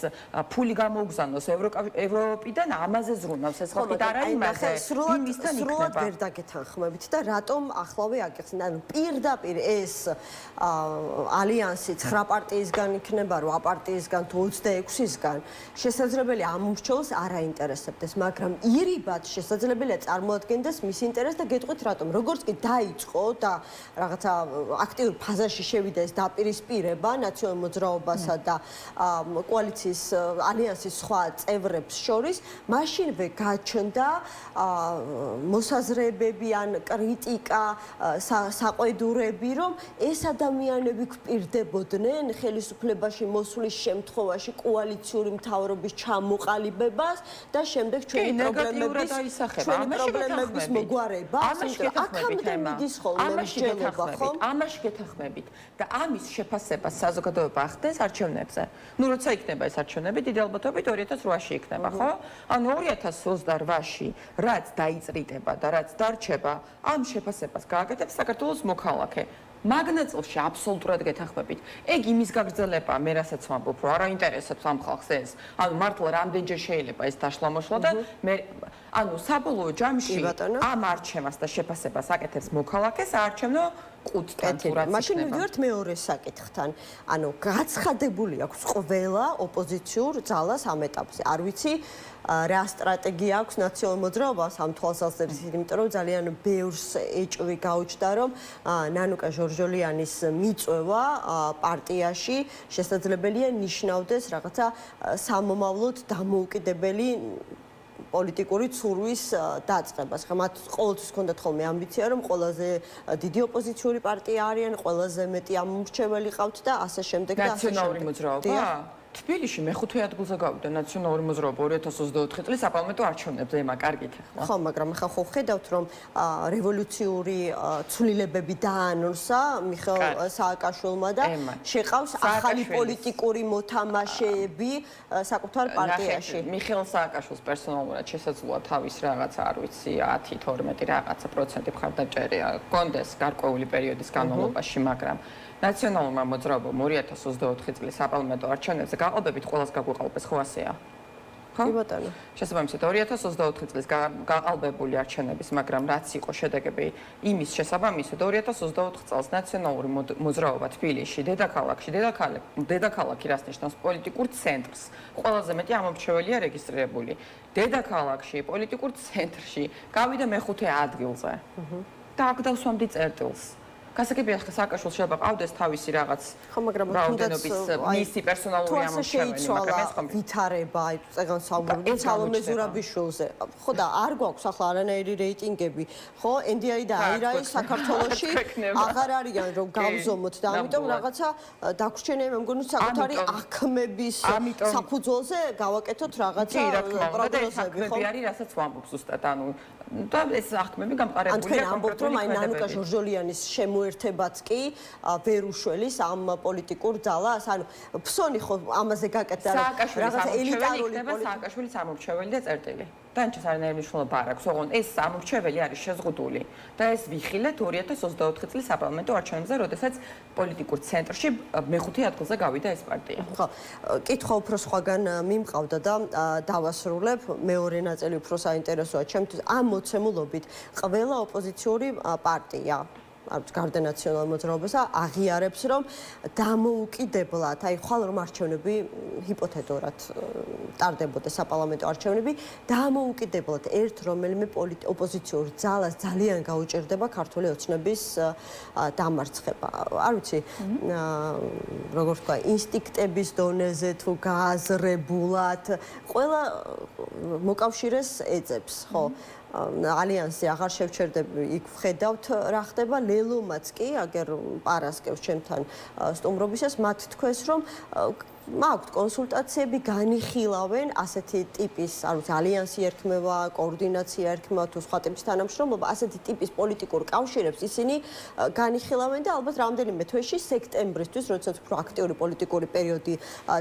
ფული გამოუგზავნოს ევროპიდან ამაზე ზრუნავს ეს ხალხი და არა იმაზე იმისთან იქნება. სრულად ვერ დაგეთანხმებით და რატომ ახლავე აგიხსნა? ანუ პირდაპირ ეს ალიანსი 9 პარტიისგან იქნება, 8 პარტიისგან თუ 26-ისგან შესაძლებელია ამ მრჩეველს არ აინტერესებდეს, მაგრამ ირიბად შესაძლებელია წარმოადგენდეს მის ინტერესს და გეტყვით რატომ. როგორც კი დაიწყო და რაღაცა აქტიურ ფაზაში შევიდა ეს დაპირისპირება ნაციონალურ მოძრაობასა და კოალიციის ალიანსის სხვა წევრებს შორის, მაშინვე გაჩნდა მოსაზრებები ან კრიტიკა, საყვედურები, რომ ეს ადამიანები გვპირდებოდნენ ხელისუფლებაში მოსვლის შემთხვევაში კოალიციური მთავრობის ჩამოყალიბებას და შემდეგ ჩვენი პრობლემების მოგვარებას. აქამდე მიდის ხოლმე მსჯელობა, ხომ? ამაში გეთანხმებით და ამის შეფასებას საზოგადოება ახდენს არჩევნებზე. ნუ როცა იქნება ეს არჩევნები, დიდი ალბათობით 2008-ში იქნება, ხო? ანუ 2028-ში რაც დაიწრიტება და რაც დარჩება, ამ შეფასებას გააკეთებს საქართველოს მოქალაქე. მაგნაწილში აბსოლუტურად გეთანხმებით. ეგ იმის გაგრძელებაა, მე რასაც ვამბობ, რომ არ აინტერესებს ამ ხალხს ეს. ანუ მართლა რამდენჯერ შეიძლება ეს დაშლა-მოშლა და მე ანუ საბოლოო ჯამში ამ არჩევას და შეფასებას აკეთებს მოქალაქეს საარჩევნო ყუთთან თუ რაც იქნება. მაშინ მივიდივართ მეორე საკითხთან. ანუ გაცხადებული აქვს ყველა ოპოზიციურ ძალას ამ ეტაპზე. არ ვიცი რა სტრატეგია აქვს ნაციონალურ მოძრაობას ამ თვალსაზრისით, იმიტომ რომ ძალიან ბევრს ეჭვი გაუჩნდა, რომ ნანუკა ჟორჟოლიანის მიწვევა პარტიაში შესაძლებელია ნიშნავდეს რაღაცა სამომავლოდ დამოუკიდებელი პოლიტიკური ცურვის დაწყებას. ხა მათ ყოველთვის ჰქონდათ ხოლმე ამბიცია, რომ ყველაზე დიდი ოპოზიციური პარტია არიან, ყველაზე მეტი ამომრჩეველი ყავთ და ასე შემდეგ და ასე შემდეგ. ნაციონალური მოძრაობა? თბილისში მეხუთე ადგილზე გავიდა ნაციონალური მოძრაობა 2024 წლის საპარლამენტო არჩევნებზე, ემა კარგით ახლა. ხო, მაგრამ ახლა ხო ხედავთ, რომ რევოლუციური ცვლილებები დაანონსა მიხეილ სააკაშვილმა და შეყავს ახალი პოლიტიკური მოთამაშეები საკუთარ პარტიაში. მიხეილ სააკაშვილს პერსონალურად შესაძლოა თავის რაღაცა, არ ვიცი, 10-12 რაღაცა პროცენტი მხარდაჭერა გქონდეს გარკვეული პერიოდის განმავლობაში, მაგრამ ნაციონალურმა მოძრაობამ 2024 წლის საპარლამენტო არჩევნებზე გაყალბებით ყველას გაგვიყალბეს, ხო ასეა? ხო? კი ბატონო. შესაბამისად 2024 წლის გაყალბებული არჩევნების, მაგრამ რაც იყო შედეგები იმის შესაბამისად 2024 წელს ნაციონალური მოძრაობა თბილისში, დედაქალაქი რას ნიშნავს პოლიტიკურ ცენტრს. ყველაზე მეტი ამომრჩეველია რეგისტრირებული. დედაქალაქში, პოლიტიკურ ცენტრში გავიდა მეხუთე ადგილზე. და აქ დავსვამდი წერტილს. გასაგებია ხა სააკაშვილს შეიძლება ყავდეს თავისი რაღაც ხო, მაგრამ რაოდენობის მისი პერსონალური ამორჩეველი, მაგრამ ეს ვითარება, აი წეგან საუბრობთ სალომე ზურაბიშვილზე. ხო და არ გვაქვს ახლა არანაირი რეიტინგები, ხო? NDI და AIRA-ი საქართველოში აღარ არიან რომ გავზომოთ და ამიტომ რაღაცა დაგვრჩენია მე მგონი საკუთარი აქმების საფუძველზე გავაკეთოთ რაღაცა პროგნოზები, ხო? ეს არის რასაც ვამბობ ზუსტად, ანუ და ეს ახმები გამყარებულია კონკრეტულად აი ნანუკა ჟორჟოლიანის შემოერთებაც კი ვერ უშველის ამ პოლიტიკურ ძალას. ანუ ფსონი ხო ამაზე გაკეთდა რაღაც ელიტარული სააკაშვილის ამორჩეველი და წერტილი. დანჩეს არანაირი მნიშვნელობა არ აქვს, ოღონდ ეს ამორჩეველი არის შეზღუდული და ეს ვიხილეთ 2024 წლის საპარლამენტო არჩევნებზე, როდესაც პოლიტიკურ ცენტრში მეხუთე ადგილზე გავიდა ეს პარტია. ხო, კითხვა უფრო სხვაგან მიმყავდა და დავასრულებ. მეორე ნაწილი უფრო საინტერესოა ჩემთვის. ამ მოცემულობით ყველა ოპოზიციური პარტია გარდა ნაციონალურ მოძრაობასა აღიარებს რომ დამოუკიდებლად, აი ხვალ რომ არჩევნები ჰიპოთეტურად ტარდებოდა საპარლამენტო არჩევნები, დამოუკიდებლად ერთ რომელიმე ოპოზიციურ ძალას ძალიან გაუჭირდება ქართული ოცნების დამარცხება. არ ვიცი, როგორ ვთქვა, ინსტინქტების დონეზე თუ გააზრებულად, ყველა მოკავშირეს ეძებს, ხო? ალიანსი აღარ შევჩერდები, იქ ვხედავთ რა ხდება, ლელომაც კი, აგერ პარასკევს ჩემთან სტუმრობისას, მათ თქვეს, რომ მაქვთ კონსულტაციები, განიხილავენ ასეთი ტიპის, არ ვიცი, ალიანსი ერქმევა, კოორდინაცია ერქმევა თუ სხვა ტიპის თანამშრომლობა, ასეთი ტიპის პოლიტიკურ კავშირებს ისინი განიხილავენ და ალბათ რამდენიმე თვეში სექტემბრისთვის, როდესაც უფრო აქტიური პოლიტიკური პერიოდი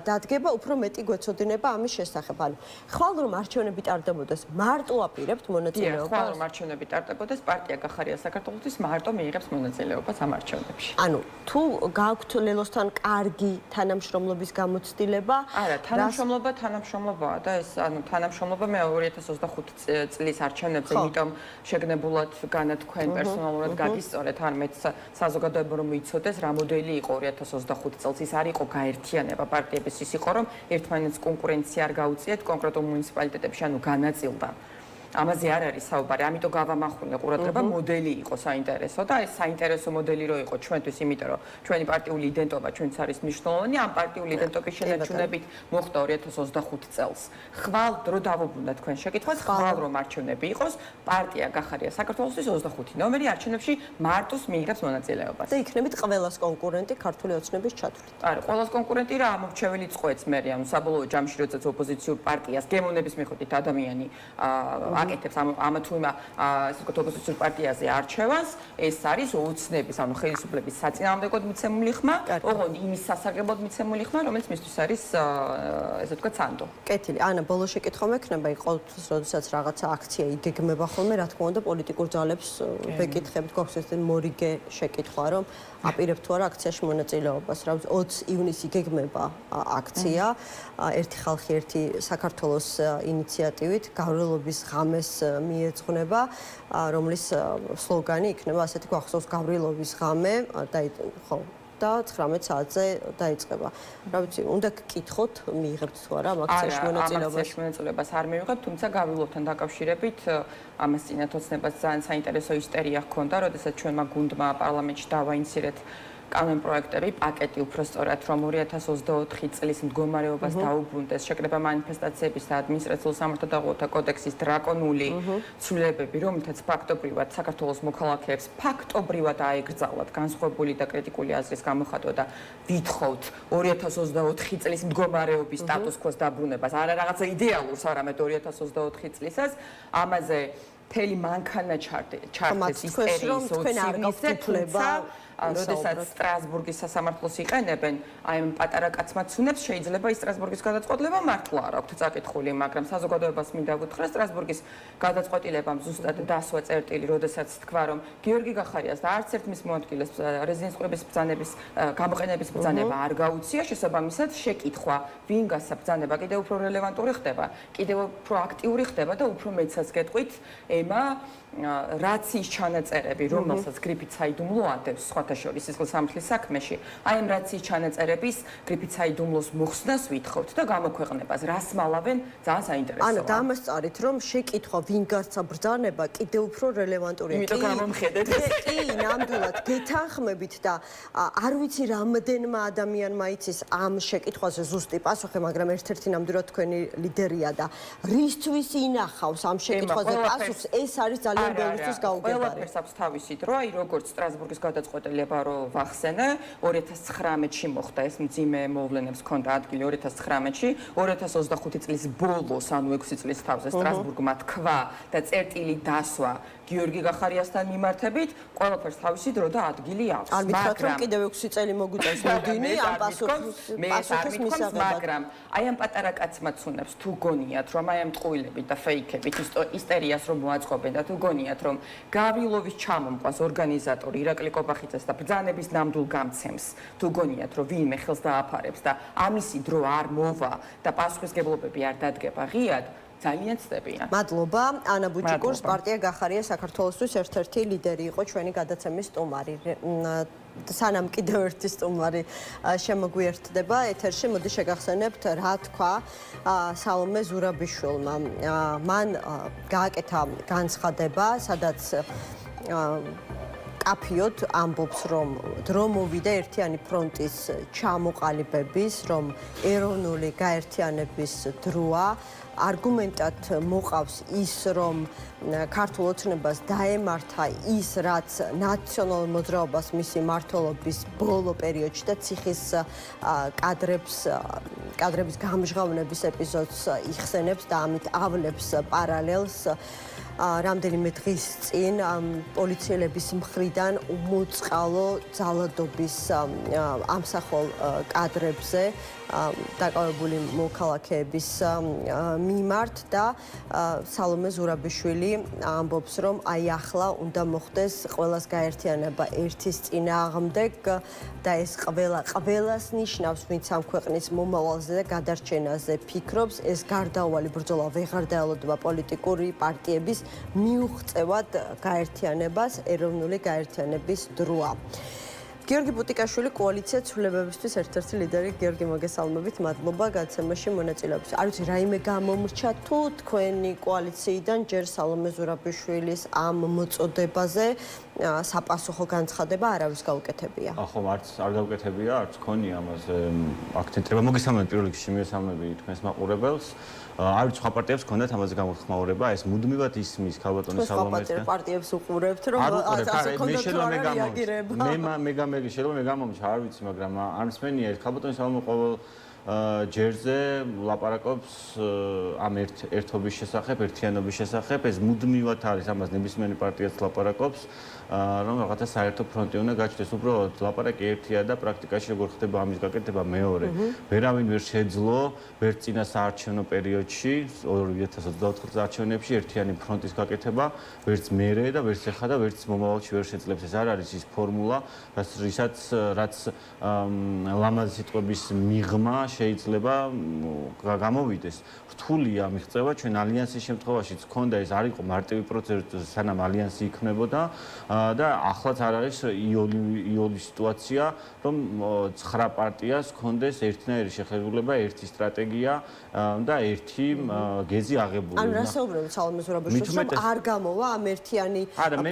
დადგება, უფრო მეტი გვეცოდინება ამის შესახებ. ანუ ხვალ რომ არჩევნები ტარდებოდეს, მარტო აპირებთ მონაწილეობას? ხვალ რომ არჩევნები ტარდებოდეს, პარტია გახარია საქართველოსთვის მარტო მიიღებს მონაწილეობას ამ არჩევნებში. ანუ თუ გაქვთ ლელოსთან კარგი თანამშრომლობის გამოცდილება? არა, თანამშრომლობაა და ეს ანუ თანამშრომლობა მე 2025 წლის არჩევნებზე, იმიტომ შეგნებულად განათქვენ პერსონალურად გაგისწორეთ, ან მეც საზოგადოება რომ ვიცოდეს, რა მოდელი იყო 2025 წელს. ის არ იყო გაერთიანება პარტიების, ის იყო რომ ერთმანეთს კონკურენცია არ გაუწიეთ კონკრეტულ მუნიციპალიტეტებში, ანუ განაწილდა. ამაზე არ არის საუბარი, ამიტომ გავამახვილე ყურადღება მოდელი იყო საინტერესო და ეს საინტერესო მოდელი რო იყო ჩვენთვის, იმიტომ რომ ჩვენი პარტიული იდენტობა ჩვენც არის მნიშვნელოვანი, ამ პარტიული იდენტობის შენარჩუნებით მოხდა 2025 წელს. ხვალ რო დავუბრუნდა თქვენ შეკითხვას, ხვალ რომ არჩევნები იყოს, პარტია გახარია საქართველოსთვის 25 ნომერი არჩევნებში მარტოს მიიღებს მონაწილეობას. და იქნებით ყველას კონკურენტი ქართული ოცნების ჩათვლით. არა, ყველას კონკურენტი რა ამორჩეველი წყვეტს მე, ანუ საბოლოო ჯამში როდესაც ოპოზიციურ პარტიას გემოვნების მიხედვით ადამიანი აკეთებს ამ თუ იმ ასე ვთქვათ ოპოზიციურ პარტიაზე არჩევანს, ეს არის ოცნების, ანუ ხელისუფლების საწინააღმდეგოდ მიცემული ხმა, ოღონდ იმის სასარგებლოდ მიცემული ხმა, რომელიც მისთვის არის ესე ვთქვათ სანდო. კეთილი. ანა, ბოლო შეკითხვა მექნება, ყოველთვის როდესაც რაღაცა აქცია იგეგმება ხოლმე, რა თქმა უნდა, პოლიტიკურ ძალებს ვეკითხებთ, გვაქვს ეს მორიგე შეკითხვა, რომ აპირებთ თუ არა აქციაში მონაწილეობას. რა ვიცი, 20 ივნისს იგეგმება აქცია, ერთი ხალხი, ერთი საქართველოს ინიციატივით, გავრილობის ღამეს მიეძღვნება, რომლის სლოგანი იქნება ასეთი, გვახსოვს გავრილობის ღამე ხო და 19 საათზე დაიწყება. რა ვიცი, უნდა გკითხოთ, მიიღებთ თუ არა ამ აქციაში მონაწილეობას? აქციაში მონაწილეობას არ მივიღებთ, თუმცა გავრილობთან დაკავშირებით ამას წინათ ოცნებას ძალიან საინტერესო ისტერია ჰქონდა, როდესაც ჩვენმა გუნდმა პარლამენტში დავაინცირეთ კანონპროექტები, პაკეტი უფრო სწორად, რომ 2024 წლის მდგომარეობას დაუბრუნდეს, შეკრება მანიფესტაციების და ადმინისტრაციულ სამართალდაღუთა კოდექსის დრაკონული ცვლილებები, რომლითაც ფაქტობრივად საქართველოს მოქალაქეებს ფაქტობრივად აეკრძალათ განსხვავებული და კრიტიკული აზრის გამოხატვა და ვითხოვთ 2024 წლის მდგომარეობის სტატუს-კვოს დაბრუნებას. არა რაღაცა იდეალურს, არამედ 2024 წლისას ამაზე მთელი მანქანა ჩართეს ისტერიის ოცნებისა, როდესაც სტრასბურგის სასამართლოს იყენებენ, აი ამ პატარა კაცმა ცუნებს შეიძლება ის სტრასბურგის გადაწყვეტილება მართლა არ აქვთ წაკითხული, მაგრამ საზოგადოებას მინდა ვუთხრა სტრასბურგის გადაწყვეტილებამ ზუსტად დასვა წერტილი, როდესაც თქვა, რომ გიორგი გახარიას და არც ერთ მის მოადგილეს რეზიდენტის ყრების ბრძანების გამოყენების ბრძანება არ გაუწია, შესაბამისად შეკითხვა, ვინ გასაბრძანება კიდევ უფრო რელევანტური ხდება, კიდევ უფრო აქტიური ხდება და უფრო მეცაც გეტყვით ემა რაც ის ჩანაწერები, რომელსაც გრიფით საიდუმლო ადევს, სხვათა სხვათა შორის სისხლის სამართლის საქმეში, აი ამ რაციის ჩანაწერების გრიფით საიდუმლოს მოხსნას ვითხოვთ და გამოქვეყნებას. რას მალავენ, ძალიან საინტერესოა. ანუ დამასწარით, რომ შეკითხვა ვინ გასცა ბრძანება კიდევ უფრო რელევანტურია. იმიტომ გამომხედეთ. კი, ნამდვილად გეთანხმებით და არ ვიცი რამდენმა ადამიანმა იცის ამ შეკითხვაზე ზუსტი პასუხი, მაგრამ ერთ-ერთი ნამდვილად თქვენი ლიდერია და რისთვის ინახავს ამ შეკითხვაზე პასუხს, ეს არის ძალიან ბევრისთვის გაუგებარი. ყველაფერს აქვს თავისი დრო, აი როგორც სტრასბურგის გადაწყვეტილება რო ვახსენე, 2019-ში მოხდა ეს მძიმე მოვლენებს ჰქონდა ადგილი 2019-ში, 2025 წლის ბოლოს, ანუ 6 წლის თავზე სტრასბურგმა თქვა და წერტილი დასვა გიორგი გახარიასთან მიმართებით, ყველაფერს თავისი დრო და ადგილი აქვს. არ მითხრათ, რომ კიდევ 6 წელი მოგუწევს მოდინი ამ პასუხის მისაღებად. მაგრამ აი ამ პატარა კაცმა ცუნებს, თუ გონიათ, რომ აი ამ ტყუილებით და ფეიქებით ისტერიას რომ მოაწყობენ და თუ გონიათ, რომ გავრილოვის ჩამომყვას ორგანიზატორი ირაკლი კობახიძეს და ბრძანების ნამდვილ გამცემს, თუ გონიათ, რომ ვინმე ხელს დააფარებს და ამისი დრო არ მოვა და პასუხისგებლობები არ დადგება ღიად, ძალიან ცდებიან. მადლობა. ანა ბუჩიკურს პარტია გახარია საქართველოსთვის ერთ-ერთი ლიდერი იყო ჩვენი გადაცემის სტუმარი. სანამ კიდევ ერთი სტუმარი შემოგვიერთდება ეთერში, მოდი შეგახსენებთ რა თქვა სალომე ზურაბიშვილმა. მან გააკეთა განცხადება, სადაც კაფიოდ ამბობს, რომ დრო მოვიდა ერთიანი ფრონტის ჩამოყალიბების, რომ ეროვნული გაერთიანების დროა. არგუმენტად მოყავს ის, რომ ქართულ ოცნებას დაემართა ის, რაც ნაციონალურ მოძრაობას მისი მმართველობის ბოლო პერიოდში და ციხის კადრების გამჟღავნების ეპიზოდს იხსენებს და ამით ავლებს პარალელს. რამდენიმე დღის წინ პოლიციელების მხრიდან უმოწყალო ძალადობის ამსახვალ კადრებზე დაკავებული მოქალაქეების მიმართ და სალომე ზურაბიშვილი ამბობს, რომ აი ახლა უნდა მოხდეს ყველას გაერთიანება ერთის წინააღმდეგ და ეს ყველას ნიშნავს, ვინც ამ ქვეყნის მომავალზე და გადარჩენაზე ფიქრობს, ეს გარდაუვალი ბრძოლა ვეღარ დაელოდება პოლიტიკური პარტიების მიუღწევად გაერთიანებას, ეროვნული გაერთიანების დროა. გიორგი ბუტიკაშვილი, კოალიცია ცვლილებებისთვის ერთ-ერთი ლიდერი. გიორგი, მოგესალმებით, მადლობა გადაცემაში მონაწილეობის. არ ვიცი, რაიმე გამომრჩა თუ თქვენი კოალიციიდან ჯერ სალომე ზურაბიშვილის ამ მოწოდებაზე საპასუხო განცხადება არავის გაუკეთებია. ხო, არ გაუკეთებია, არც ქონია ამაზე აქცენტება. მოგესალმებით პირველ რიგში, მიესალმები თქვენს მაყურებელს. არ ვიცი, სხვა პარტიებს ჰქონდათ ამაზე გამოხმაურება, ეს მუდმივად ისმის ქალბატონი სალომეს და პარტიებს უყურებთ, რომ ასე ქონდათ რეაგირება. შეიძლება მე გამომჩა, არ ვიცი, მაგრამ არ მსმენია ეს ქალბატონი სალომე ყოველ ჯერზე ლაპარაკობს ამ ერთობის შესახებ, ერთიანობის შესახებ, ეს მუდმივად არის, ამას ნებისმიერი პარტიაც ლაპარაკობს, რომ რაღაცა საერთო ფრონტი უნდა გაჩნდეს. უბრალოდ ლაპარაკი ერთია და პრაქტიკაში როგორ ხდება ამის გაკეთება მეორე. ვერავინ ვერ შეძლო, ვერ წინა საარჩევნო პერიოდში, 2024 წლის არჩევნებში ერთიანი ფრონტის გაკეთება, ვერც მერე და ვერც ეხა და ვერც მომავალში ვერ შეძლებს. ეს არ არის ის ფორმულა, რაც ლამაზი სიტყვების მიღმა შეიძლება გამოვიდეს. რთულია მიღწევა, ჩვენ ალიანსის შემთხვევაშიც ჰქონდა, ეს არ იყო მარტივი პროცესი, სანამ ალიანსი იქმნებოდა და ახლაც არ არის იოლის სიტუაცია, რომ 9 პარტიას ჰქონდეს ერთნაირი შეხედულება, ერთი სტრატეგია და ერთი გეზი აღებული. ანუ რასაუბრებთ სალომე ზურაბიშვილს, რომ არ გამოვა ამ ერთიანი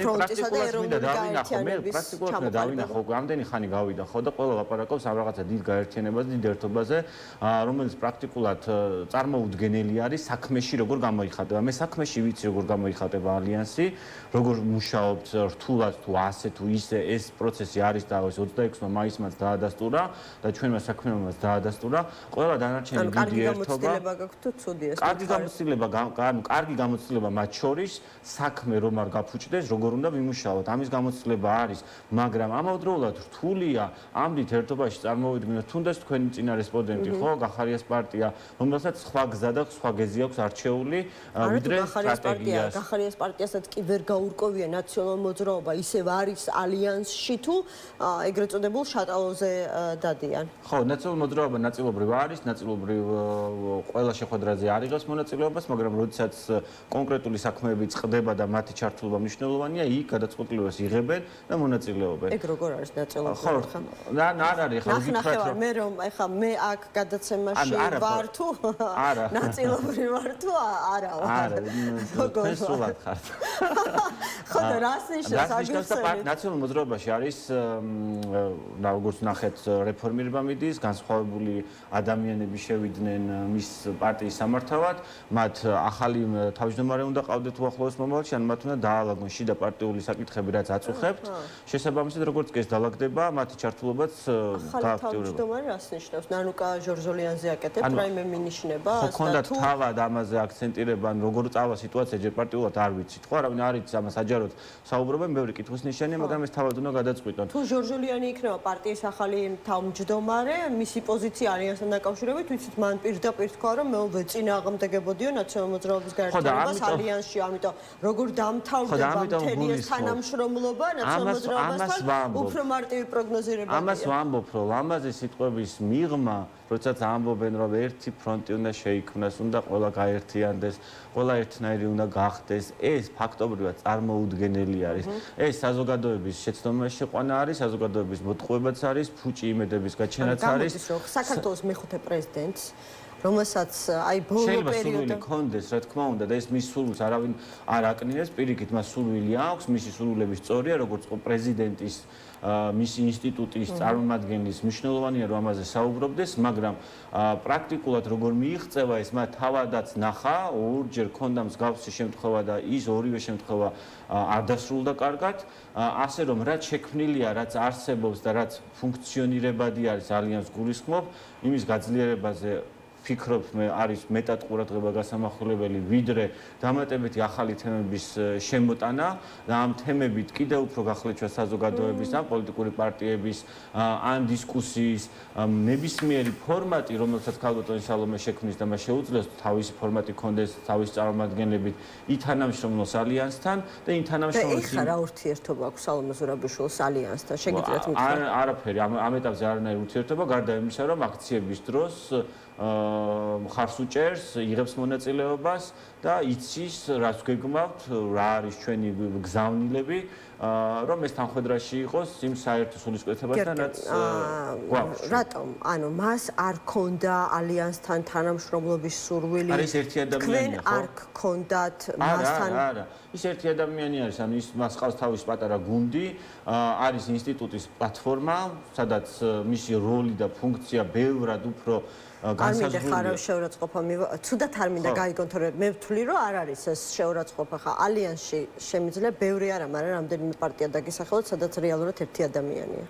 ფრონტისა და ეროვნული გაერთიანების ჩამოყალიბება. დავინახო, ამდენი ხანი გავიდა ხო და ყველა ლაპარაკობს ამ რაღაცა დიდ გაერთიანებაზე, დიდ ერთობაზე, რომელიც პრაქტიკულად წარმოუდგენელი არის საქმეში როგორ გამოიხატება. მე საქმეში ვიცი როგორ გამოიხატება ალიანსი, როგორ მუშაობთ რთულად თუ ასე თუ ისე ეს პროცესი არის და 26 მაისმაც დაადასტურა და ჩვენმა საქმიანობამ დაადასტურა. ყველა დანარჩენი დიდი ერთობა. კარგი გამოცდილება მათ შორის საქმე რომ არ გაფუჭდეს, როგორ უნდა ვიმუშაოთ. ამის გამოცდილება არის, მაგრამ ამავდროულად რთულია ამდით ერთობაში წარმოვიდგინოთ თუნდაც თქვენი წინა რესპონდენტი ხო, გახარიას პარტია, რომელსაც სხვა გზა და სხვა გეზი აქვს არჩეული, ვიდრე სტრატეგიას. გახარიას პარტიასაც კი ვერ გაურკვევია ნაციონალურ მოძრაობას. მდგომარეობა ისევ არის ალიანსში თუ ეგრეთ წოდებულ შატალოზე დადიან? ხო, ნაწილობრივ მოძრაობა ნაწილობრივ არის, ნაწილობრივ ყველა შეხვედრაზე არ იღებს მონაწილეობას, მაგრამ როდესაც კონკრეტული საქმეები წყდება და მათი ჩართულობა მნიშვნელოვანია, იქ გადაწყვეტილებას იღებენ და მონაწილეობენ. ეგ როგორ არის ნაწილობრივ? ხო, არ არის ახლა ნახევარ მე რომ ახლა მე აქ გადაცემაში ვარ თუ ნაწილობრივ ვარ თუ არა ვარ. თქვენ სულად ხართ. ხო და რას ნიშნავს აგიხსენეთ? ნაწილობრივ მოძრაობაში არის როგორც ნახეთ რეფორმირება მიდის, განსხვავებული ადამიანები შევიდნენ მის პარტიის სამართავად, მათ ახალი თავმჯდომარე უნდა ყავდეთ უახლოეს მომავალში, ან მათ უნდა დაალაგონ შიდა პარტიული საკითხები, რაც აწუხებთ. შესაბამისად, როგორც კი ეს დაალაგდება, მათი ჩართულობაც გააქტიურდება. თავმჯდომარე რას ნიშნავს? ნანუკა ჟორჟოლიანზე აკეთებ რაიმე მინიშნება? ხო, ქონდათ თავად ამაზე აქცენტირება, როგორ წავა სიტუაცია, ჯერ პარტიულად არ ვიცით, ხო, არავინ არ იცის ამას აჯაროდ საუბრობენ, ბევრი კითხვის ნიშანია, მაგრამ ეს თავად უნდა გადაწყვიტონ. თუ ჟორჟოლიანი იქნება პარტიის ახალი თავმჯდომარე, მისი პოზიცია ალიანსთან დაკავშირებით, ვიცით, მან პირდაპირ თქვა, რომ მე ვეწინააღმდეგებოდიო ნაციონალურ მოძრაობის გაერთიანებას ალიანსში, ამიტომ როგორ დამთავრდება მთელი ეს თანამშრომლობა ნაციონალურ მოძრაობასთან, უფრო მარტივი პროგნოზირებაა. ამას ვამბობ, რომ ლამაზი სიტყვების მიღმა, როდესაც ამბობენ, რომ ერთი ფრონტი უნდა შეიქმნას, უნდა ყველა გაერთიანდეს, ყველა ერთნაირი უნდა გახდეს, ეს ფაქტობრივად წარმოუდგენელი არის. ეს საზოგადოების შეცდომაში შეყვანა არის, საზოგადოების მოტყუებაც არის, ფუჭი იმედების გაჩენაც არის. საქართველოს მეხუთე პრეზიდენტს რომელსაც აი ბოლო პერიოდში შეიძლება სურვილი კონდეს, რა თქმა უნდა, და ეს მის სურვილს არავინ არ აკნინებს, პირიქით მას სურვილი აქვს, მისი სურვილები სწორია, როგორც პრეზიდენტის მისი ინსტიტუტის წარმომადგენლის მნიშვნელოვანია რომ ამაზე საუბრობდეს, მაგრამ პრაქტიკულად როგორ მიიღწევა ეს მათ თავადაც ნახა, ორჯერ ქონდა მსგავსი შემთხვევა და ის ორივე შემთხვევა არ დასრულდა კარგად, ასე რომ რაც შექმნილია, რაც არსებობს და რაც ფუნქციონირებადი არის ალიანს გულისხმობ, იმის გაძლიერებაზე ფიქრობ მე არის მეტად ყურადღება გასამახვილებელი ვიდრე დამატებითი ახალი თემების შემოტანა და ამ თემებით კიდევ უფრო გახლეჩვა საზოგადოების ან პოლიტიკური პარტიების ან დისკუსიის ნებისმიერი ფორმატი რომელსაც ქალბატონი სალომე შექმნის და მას შეუძლეს თავისი ფორმატი კონდეს თავის წარმომადგენლებით ითანამშრომლოს ალიანსთან და ითანამშრომლოს ეხლა რა ურთიერთობა აქვს სალომე ზურაბიშვილს ალიანსთან შეგიძლიათ მითხრათ არაფერი ამ ეტაპზე არანაირი ურთიერთობა გარდა იმისა რომ აქციების დროს მხარს უჭერს, იღებს მონაწილეობას და იცის, რაც გეგმავთ, რა არის ჩვენი გზავნილები, რომ ეს თანხმედრაში იყოს იმ საერთო სულისკვეთებასთან, რაც გვაქვს. რატომ? ანუ მას არ ქონდა ალიანსთან თანამშრომლობის სურვილი. არის ერთი ადამიანია, ხო? თქვენ არ გქონდათ მასთან? არა. ის ერთი ადამიანი არის, ანუ ის მას ყავს თავის პატარა გუნდი, არის ინსტიტუტის პლატფორმა, სადაც მისი როლი და ფუნქცია ბევრად უფრო განსაზღვრულია. არ მინდა ხარავ შეურაცხყოფა ცუდად არ მინდა გაიგონ, თორემ მე ვთვლი, რომ არ არის ეს შეურაცხყოფა. ხა ალიანსში შემიძლია ბევრი არა, მაგრამ რამდენიმე პარტია დაგისახელოთ, სადაც რეალურად ერთი ადამიანია.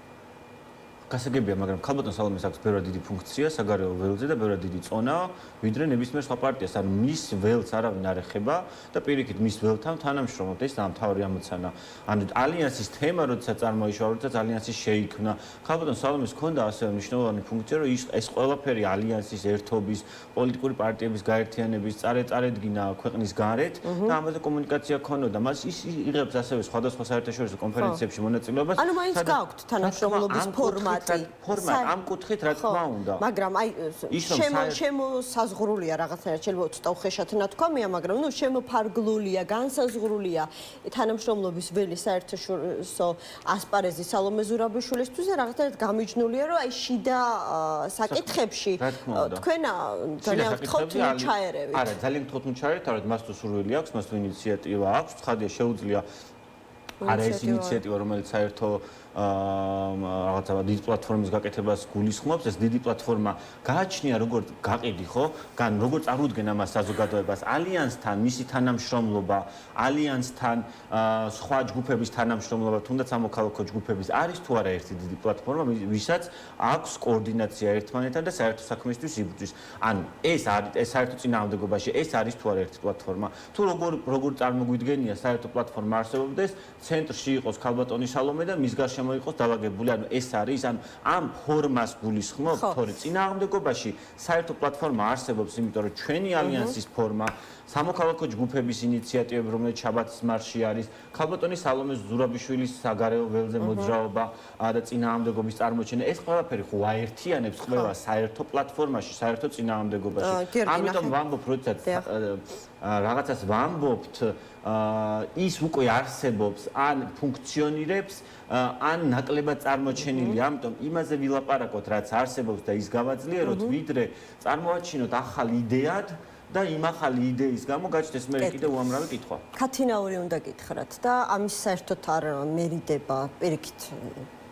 გასაგებია, მაგრამ ქალბატონ სალომეს აქვს ბევრად დიდი ფუნქცია საგარეო ველზე და ბევრად დიდი წონა, ვიდრე ნებისმიერ სხვა პარტიას. ანუ მის ველს არავინ არ ეხება და პირიქით მის ველთან თანამშრომლობთ. ეს მთავარი ამოცანა. ანუ ალიანსის თემა, როდესაც წარმოიშვა, როდესაც ალიანსი შეიქმნა, ქალბატონ სალომეს ჰქონდა ასევე მნიშვნელოვანი ფუნქცია, რომ ეს ყველაფერი ალიანსის ერთობის, პოლიტიკური პარტიების გაერთიანების წარედგინა ქვეყნის გარეთ და ამაზე კომუნიკაცია ქონოდა. მას ის იღებს ასევე სხვადასხვა საერთაშორისო კონფერენციებში მონაწილეობას. ანუ მაინც გაქვთ თანამშრომლობის ფორმა ფორმატ ამ კუთხით რა თქმა უნდა. მაგრამ აი შემოსაზღვრულია რაღაცნაირად შეიძლება ცოტა უხეშად ნათქვამია, მაგრამ ნუ შემოფარგლულია, განსაზღვრულია თანამშრომლობის ველი საერთაშორისო ასპარეზი სალომე ზურაბიშვილისთვის და რაღაცნაირად გამიჯნულია, რომ აი შიდა საკითხებში თქვენ ძალიან გთხოვთ ჩაერევით. არა, ძალიან გთხოვთ ჩაერევით, არა მას თუ სურვილი აქვს, მას თუ ინიციატივა აქვს, ცხადია შეუძლია არა ეს ინიციატივა, რომელიც საერთო რაღაცა დიდი პლატფორმის გაკეთებას გულისხმობს, ეს დიდი პლატფორმა გააჩნია როგორც გაყიდი, ხო? როგორც წარუდგენ ამას საზოგადოებას, ალიანსთან მისი თანამშრომლობა, ალიანსთან სხვა ჯგუფების თანამშრომლობა, თუნდაც ამოქალაქო ჯგუფების არის თუ არა ერთი დიდი პლატფორმა, ვისაც აქვს კოორდინაცია ერთმანეთთან და საერთო საქმისთვის იბრძვის. ანუ ეს საერთო წინააღმდეგობაში ეს არის თუ არა ერთი პლატფორმა. თუ როგორ წარმოგვიდგენია საერთო პლატფორმა არსებობდეს, ცენტრში იყოს ქალბატონი სალომე და მის გარშემო შემოიყოს დაალაგებული, ანუ ეს არის, ანუ ამ ფორმას გულისხმობ, თორე წინააღმდეგობაში საერთო პლატფორმა არსებობს, იმიტომ რომ ჩვენი ალიანსის ფორმა სამოქალაქო ჯგუფების ინიციატივები, რომელიც შაბათის მარში არის, ქალბატონი სალომე ზურაბიშვილის საგარეო ველზე მოძრაობა და წინააღმდეგობის წარმოჩენა, ეს ყველაფერი ხო აერთიანებს ყველა საერთო პლატფორმაში, საერთო წინააღმდეგობაში. ამიტომ ვამბობ, როდესაც რაღაცას ვამბობთ, ის უკვე არსებობს, ან ფუნქციონირებს, ან ნაკლებად წარმოჩენილი. ამიტომ იმაზე ვილაპარაკოთ, რაც არსებობს და ის გავაძლიეროთ, ვიდრე წარმოაჩინოთ ახალ იდეად და იმ ახალი იდეის გამო გაჩნდეს მე კიდევ უამრავი კითხვა. ქათინაური უნდა გითხრათ და ამის საერთოდ არ მერიდება პირიქით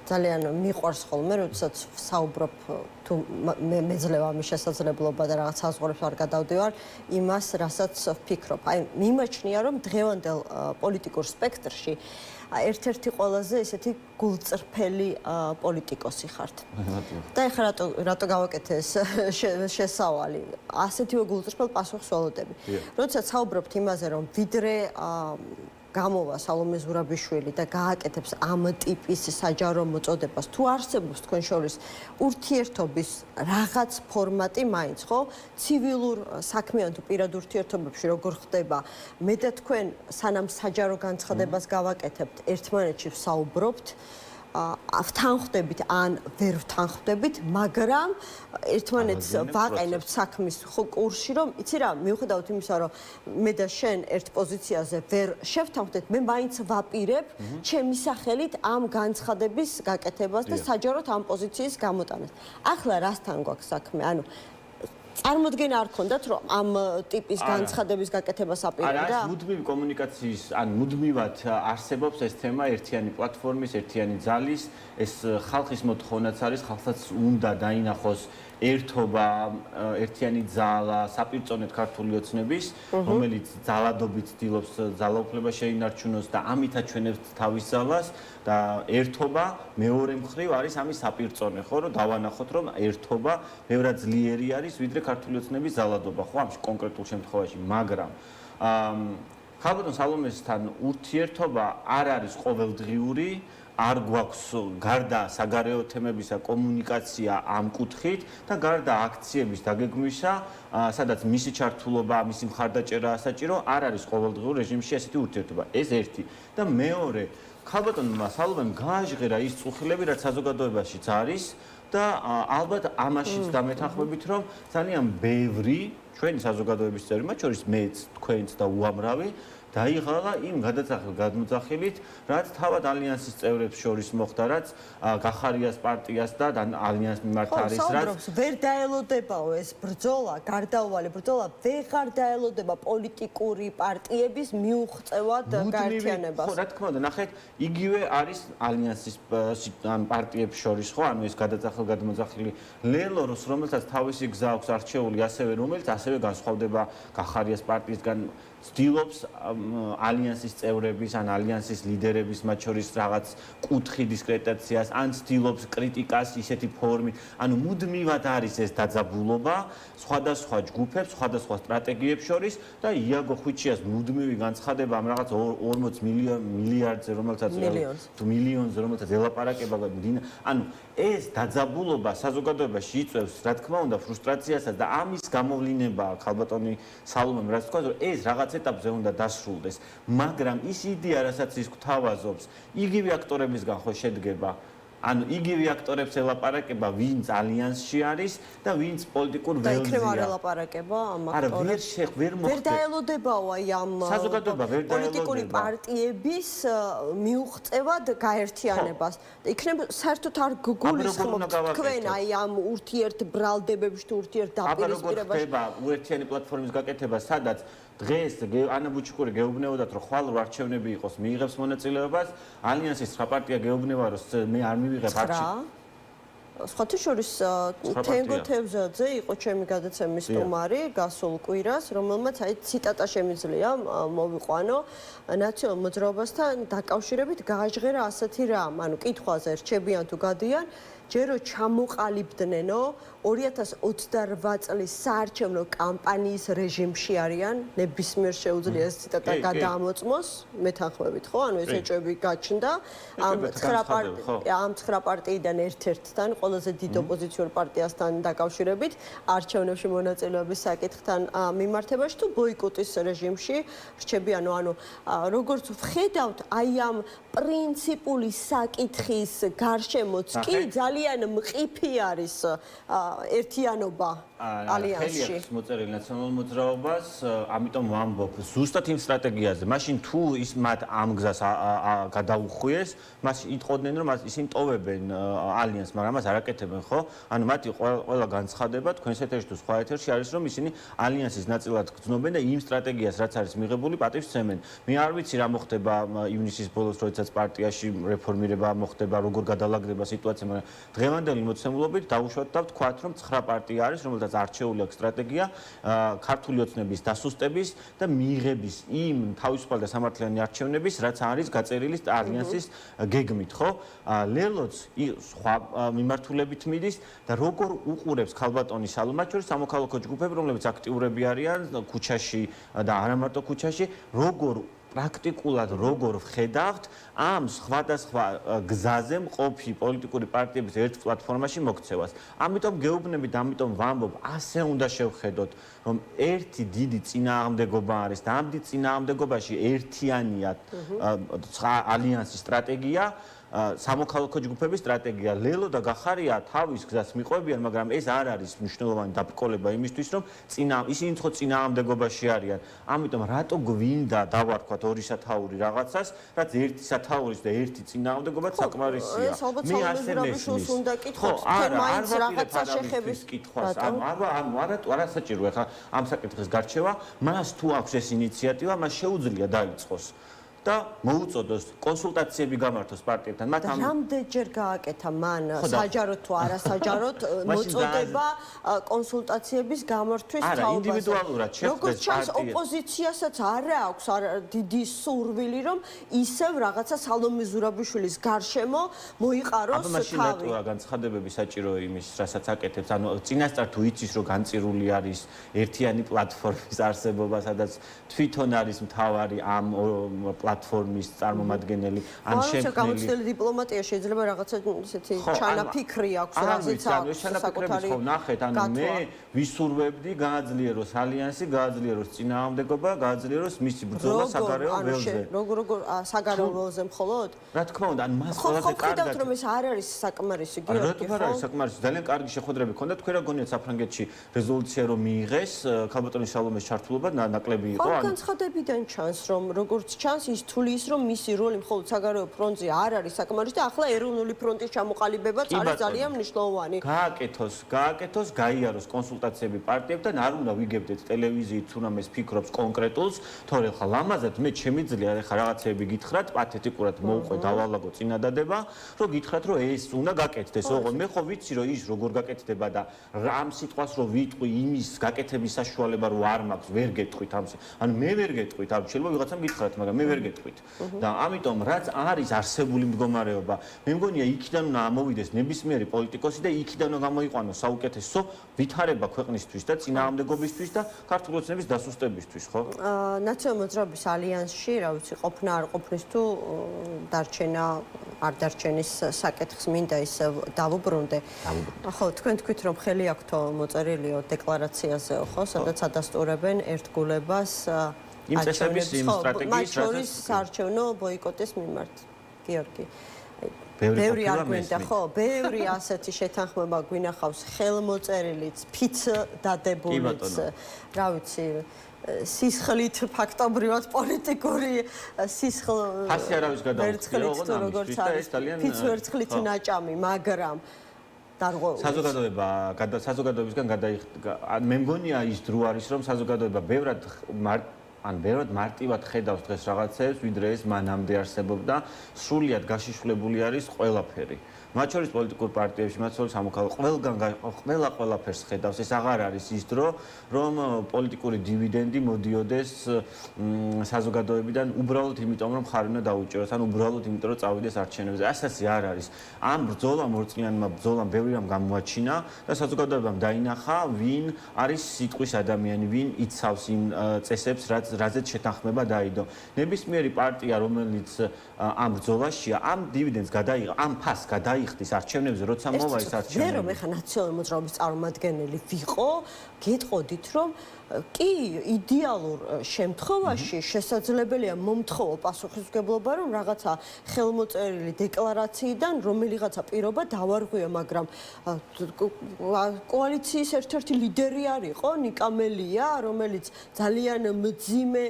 ძალიან მიყვარს ხოლმე, როდესაც საუბრობ თუ მეძლევა ამის შესაძლებლობა და რაღაც საზღვრებს არ გადავდივარ, იმას, რასაც ვფიქრობ. აი, მიმაჩნია, რომ დღევანდელ პოლიტიკურ სპექტრში ერთ-ერთი ყველაზე ესეთი გულწრფელი პოლიტიკოსი ხართ. და ეხლა რატო გავაკეთე ეს შესავალი? ასეთივე გულწრფელ პასუხს ველოდები. როდესაც საუბრობთ იმაზე, რომ ვიდრე გამოვა სალომე ზურაბიშვილი და გააკეთებს ამ ტიპის საჯარო მოწოდებას, თუ არსებობს თქვენ შორის ურთიერთობის რაღაც ფორმატი მაინც, ხო? ცივილურ საქმიან თუ პირად ურთიერთობებში როგორ ხდება, მე და თქვენ სანამ საჯარო განცხადებას გავაკეთებთ, ერთმანეთში ვსაუბრობთ, ვთანხმდებით ან ვერ ვთანხმდებით, მაგრამ ერთმანეთს ვაყენებთ საქმის კურსში, რომ იცი რა, მიუხედავად იმისა, რომ მე და შენ ერთ პოზიციაზე ვერ შევთანხმდეთ, მე მაინც ვაპირებ ჩემი სახელით ამ განცხადების გაკეთებას და საჯაროდ ამ პოზიციის გამოტანას. ახლა რასთან გვაქვს საქმე? ანუ წარმოდგენა არ ქონდათ, რომ ამ ტიპის განცხადების გაკეთებას აპირებდა? არა, მუდმივი კომუნიკაციის, ან მუდმივად არსებობს ეს თემა ერთიანი პლატფორმის, ერთიანი ძალის, ეს ხალხის მოთხოვნაც არის, ხალხსაც უნდა დაინახოს ერთობა, ერთიანი ძალა, საპირწონედ ქართული ოცნების, რომელიც ძალადობით ცდილობს ძალაუფლება შეინარჩუნოს და ამით აჩვენებს თავის ძალას და ერთობა მეორე მხრივ არის ამის საპირწონე, ხო, რომ დავანახოთ, რომ ერთობა ბევრად ძლიერი არის, ვიდრე ქართული ოცნების ძალადობა, ხო, ამ კონკრეტულ შემთხვევაში, მაგრამ ქალბატონ სალომესთან ურთიერთობა არ არის ყოველდღიური, არ გვაქვს გარდა საგარეო თემებისა კომუნიკაცია ამ კუთხით და გარდა აქციების დაგეგმვისა, სადაც მისი ჩართულობა, მისი მხარდაჭერა საჭირო, არ არის ყოველდღიურ რეჟიმში ესეთი ურთიერთობა. ეს ერთი და მეორე, ქალბატონმა სალომემ გააჟღერა ის წუხილები, რაც საზოგადოებაშიც არის და ალბათ ამაშიც დამეთანხმებით, რომ ძალიან ბევრი ჩვენი საზოგადოების წევრი, მათ შორის მეც, თქვენც და უამრავი დაიღალა იმ გადმოძახილით, რაც თავად ალიანსის წევრებს შორის მოხდა, რაც გახარიას პარტიას და ალიანს მიმართ არის, რაც ვერ დაელოდებაო ეს ბრძოლა, გარდაუვალი ბრძოლა, ვეღარ დაელოდება პოლიტიკური პარტიების მიუღწევად გაერთიანებას. ხო, რა თქმა უნდა, ნახეთ, იგივე არის ალიანსის პარტიებს შორის, ხო, ანუ ეს გადმოძახილი ლელოროს, რომელსაც თავისი გზა აქვს არჩეული, რომელიც ასევე განსხვავდება გახარიას პარტიისგან, ცდილობს ალიანსის წევრების ან ალიანსის ლიდერების მათ შორის რაღაც კუთხი დისკრეტაციას ან ცდილობს კრიტიკას ისეთი ფორმით. ანუ მუდმივად არის ეს დაძაბულობა სხვადასხვა ჯგუფებს, სხვადასხვა სტრატეგიებს შორის და იაგო ხვიჩიას მუდმივი განცხადება ამ რაღაც 40 მილიარდზე, მილიონზე, რომელსაც ელაპარაკება, ანუ ეს დაძაბულობა საზოგადოებაში იწვევს, რა თქმა უნდა, ფრუსტრაციასაც და ამის გამოვლინებაა ქალბატონი სალომემ რაც თქვა, რომ ეს რაღაც ეტაპზე უნდა დასრულდეს, მაგრამ ის იდეა, რასაც ის გვთავაზობს, იგივე აქტორებისგან ხო შედგება. ანუ იგივე აქტორებს ელაპარაკება, ვინც ალიანსში არის და ვინც პოლიტიკურ ველზეა. და იქნებ არ ელაპარაკება ამ აქტორებს. ვერ მოხდება. ვერ დაელოდებაო აი ამ პოლიტიკური პარტიების მიუღწევად გაერთიანებას. იქნებ საერთოდ არ გულისხმობთ თქვენ აი ამ ურთიერთ ბრალდებებში თუ ურთიერთ დაპირისპირებაში. ხდება უერთიანი პლატფორმის გაკეთება, სადაც დღეს ანა ბუჩიკური გეუბნებოდათ, რომ ხვალ არჩევნები იყოს, მიიღებს მონაწილეობას, ალიანსის სხვა პარტია გეუბნება, რომ მე არ მივიღებ არჩევნებს. სხვათა შორის თენგო თევზაძე იყო ჩემი გადაცემის სტუმარი გასულ კვირას, რომელმაც აი ციტატა შემიძლია მოვიყვანო ნაციონალურ მოძრაობასთან დაკავშირებით გააჟღერა ასეთი რამ, ანუ კითხვაზე რჩებიან თუ გადიან, ჯერო ჩამოყალიბდნენო 2028 წლის საარჩევნო კამპანიის რეჟიმში არიან, ნებისმიერ შეუძლია ეს ციტატა გადაამოწმოს, მეთანხმებით, ხო? ანუ ეს ეჭვები გაჩნდა ამ 9 პარტიიდან ერთ-ერთთან, ყველაზე დიდ ოპოზიციურ პარტიასთან დაკავშირებით, არჩევნებში მონაწილეობის საკითხთან მიმართებაში თუ ბოიკოტის რეჟიმში რჩებიან, ანუ როგორც ვხედავთ, აი ამ პრინციპული საკითხის გარშემოც კი ძალიან მყიფი არის ერთიანობა ალიანსში. ხელს მოწერილი ნაციონალურ მოძრაობას, ამიტომ ვამბობ ზუსტად იმ სტრატეგიაზე. მაშინ თუ ის მათ ამ გზას გადაუხვიეს, მაშინ იტყოდნენ რომ ისინი ტოვებენ ალიანსს, მაგრამ მას არ აკეთებენ, ხო? ანუ მათი ყველა განცხადება თქვენს ეთერში თუ სხვა ეთერში არის რომ ისინი ალიანსის ნაწილად გრძნობენ და იმ სტრატეგიას რაც არის მიღებული პატივს სცემენ. მე არ ვიცი რა მოხდება ივნისის ბოლოს, როდესაც პარტიაში რეფორმირება მოხდება, როგორ გადალაგდება სიტუაცია, მაგრამ დღევანდელი მოცემულობით დაუშვათ და ვთქვათ რომ 9 პარტია არის, რომელთაც არჩეული აქვს სტრატეგია ქართული ოცნების დასუსტების და მიიღების იმ თავისუფალი და სამართლიანი არჩევნების, რაც არის გაწერილი ალიანსის გეგმით, ხო? ლელოც სხვა მიმართულებით მიდის და როგორ უყურებს ქალბატონი სალომე, მათ შორის სამოქალაქო ჯგუფები, რომლებიც აქტიურები არიან ქუჩაში და არა მარტო ქუჩაში, როგორ პრაქტიკულად როგორ ვხედავთ ამ სხვადასხვა გზაზე მყოფი პოლიტიკური პარტიების ერთ პლატფორმაში მოქცევას. ამიტომ გეუბნებით, ამიტომ ვამბობ, ასე უნდა შევხედოთ, რომ ერთი დიდი წინააღმდეგობა არის და ამ დიდ წინააღმდეგობაში ერთიანია ალიანსის სტრატეგია, სამოქალაქო ჯგუფების სტრატეგია. ლელო და გახარია თავის გზას მიყვებიან, მაგრამ ეს არ არის მნიშვნელოვანი დაბრკოლება იმისთვის, რომ ისინი ხო წინააღმდეგობაში არიან. ამიტომ რატო გვინდა დავარქვათ ორი სათაური რაღაცას, რაც ერთი სათაურის და ერთი წინააღმდეგობა საკმარისია. მე ასე მესმის. ხო, არა, მაინც რაღაცა შეხების კითხვას. არა საჭირო ახლა ამ საკითხის გარჩევა, მას თუ აქვს ეს ინიციატივა, მას შეუძლია დაიწყოს. და მოუწოდოს კონსულტაციები გამართოს პარტიებთან. მათ ამ რამდენჯერ გააკეთა მან საჯაროდ თუ არასაჯაროდ მოწოდება კონსულტაციების გამართვის თაობაზე. არა, ინდივიდუალურად შეხვდეს როგორც ჩანს, ოპოზიციასაც არ აქვს დიდი სურვილი, რომ ისევ რაღაცა სალომე ზურაბიშვილის გარშემო მოიყაროს თავი. მაშინ რატოა განცხადებები საჭირო იმის, რასაც აკეთებს? ანუ წინასწარ თუ იცის, რომ განწირული არის ერთიანი პლატფორმის არსებობა, სადაც თვითონ არის მთავარი ამ პლატფორმის წარმომადგენელი ან შემქმნელი. გამოცდილი დიპლომატია შეიძლება რაღაცა ისეთი ჩანაფიქრი აქვს, რაზეც აქვს საკუთარი. ხო, ნახეთ, ანუ მე ვისურვებდი გააძლიეროს ალიანსი, გააძლიეროს წინააღმდეგობა, გააძლიეროს მისი ბრძოლა საგარეო ველზე. როგორ საგარეო ველზე მხოლოდ? რა თქმა უნდა, ან მას ყველაზე კარგად. ხედავთ რომ ეს არ არის საკმარისი, გიორგი, ხო? რატომ არ არის საკმარისი? ძალიან კარგი შეხვედრები ჰქონდა. თქვენ რა გონიათ საფრანგეთში რეზოლუცია რომ მიიღეს, ქალბატონის სალომეს ჩართულობა ნაკლები იყო? ან განცხადებიდან ჩანს რომ როგორც ჩანს ის თulis რომ მისი როლი მხოლოდ საგარეო ფრონტზე არ არის საკმარისი და ახლა ეროვნული ფრონტის ჩამოყალიბებაც არის ძალიან მნიშვნელოვანი. გააკეთოს, გაიაროს კონსულტაციები პარტიებთან, არ უნდა ვიგებდეთ ტელევიზიით, თუნდაც ეს ფიქრობს კონკრეტულს, თორე ხა ლამაზად მე შემიძლია ხა რაღაცეები გითხრათ, პათეტიკურად მოუყვე დავალაგო წინადადება, რომ გითხრათ რომ ეს უნდა გაკეთდეს, ოღონდ მე ხო ვიცი რომ ის როგორ გაკეთდება და ამ სიტყვას რომ ვიტყვი იმის გაკეთების საშუალება რო არ მაქვს, ვერ გეტყვით ამს. ანუ მე ვერ გეტყვით, ამ შეიძლება ვიღაცამ გითხრათ, მაგრამ მე ვერ გეტყვით. და ამიტომ რაც არის არსებული მდგომარეობა, მე მგონია იქიდან უნდა ამოვიდეს ნებისმიერი პოლიტიკოსი და იქიდან უნდა გამოიყვანოს საუკეთესო ვითარება ქვეყნისთვის და წინააღმდეგობისთვის და ქართული ოცნების დასუსტებისთვის, ხო? ნაციონალურ მოძრაობის ალიანსში, რა ვიცი, ყოფნა არ ყოფნის თუ დარჩენა არ დარჩენის საკითხს მინდა ისევ დავუბრუნდე. ხო, თქვენ თქვით რომ ხელი აქვთო მოწერილიო დეკლარაციაზეო, ხო, სადაც ადასტურებენ ერთგულებას იმ წესების იმ სტრატეგიის რაც საარჩევნო ბოიკოტის მიმართ. გიორგი, ბევრი არ გვინდა, ხო, ბევრი ასეთი შეთანხმება გვინახავს ხელმოწერილიც, ფიც დადებულიც, რა ვიცი, სისხლით ფაქტობრივად პოლიტიკური სისხლ ფასი არავის გადაუხდია, როგორც არის ფიც ვერცხლით ნაჭამი, მაგრამ საზოგადოებისგან მე მგონია ის დრო არის რომ საზოგადოება ბევრად მარტივად ხედავს დღეს რაღაცებს, ვიდრე ეს მანამდე არსებობდა, სრულიად გაშიშვლებული არის ყველაფერი. მათ შორის პოლიტიკურ პარტიებში, მათ შორის სამოქალაქო ყველაფერს ხედავს. ეს აღარ არის ის დრო, რომ პოლიტიკური დივიდენდი მოდიოდეს საზოგადოებიდან უბრალოდ იმიტომ, რომ ხარი უნდა დაუჭიროს, ან უბრალოდ იმიტომ, რომ წავიდეს არჩევნებზე. ასეთი არ არის. ამ ბრძოლამ ორწლიანმა ბრძოლამ ბევრი რამ გამოაჩინა და საზოგადოებამ დაინახა, ვინ არის სიტყვის ადამიანი, ვინ იცავს იმ წესებს, რაზეც შეთანხმება დაიდო. ნებისმიერი პარტია, რომელიც ამ ბრძოლაშია, ამ დივიდენდს გადაიღო, ამ ფასს გადაიხდის არჩევნებზე, როცა მოვა ეს არჩევნები. მე რომ ეხა ნაციონალური მოძრაობის წარმომადგენელი ვიყო, გეტყოდით, რომ კი იდეალურ შემთხვევაში შესაძლებელია მომთხოვო პასუხისმგებლობა, რომ რაღაცა ხელმოწერილი დეკლარაციიდან რომელიღაცა პირობა დავარღვია, მაგრამ კოალიციის ერთ-ერთი ლიდერი არისო ნიკა მელია, რომელიც ძალიან მძიმე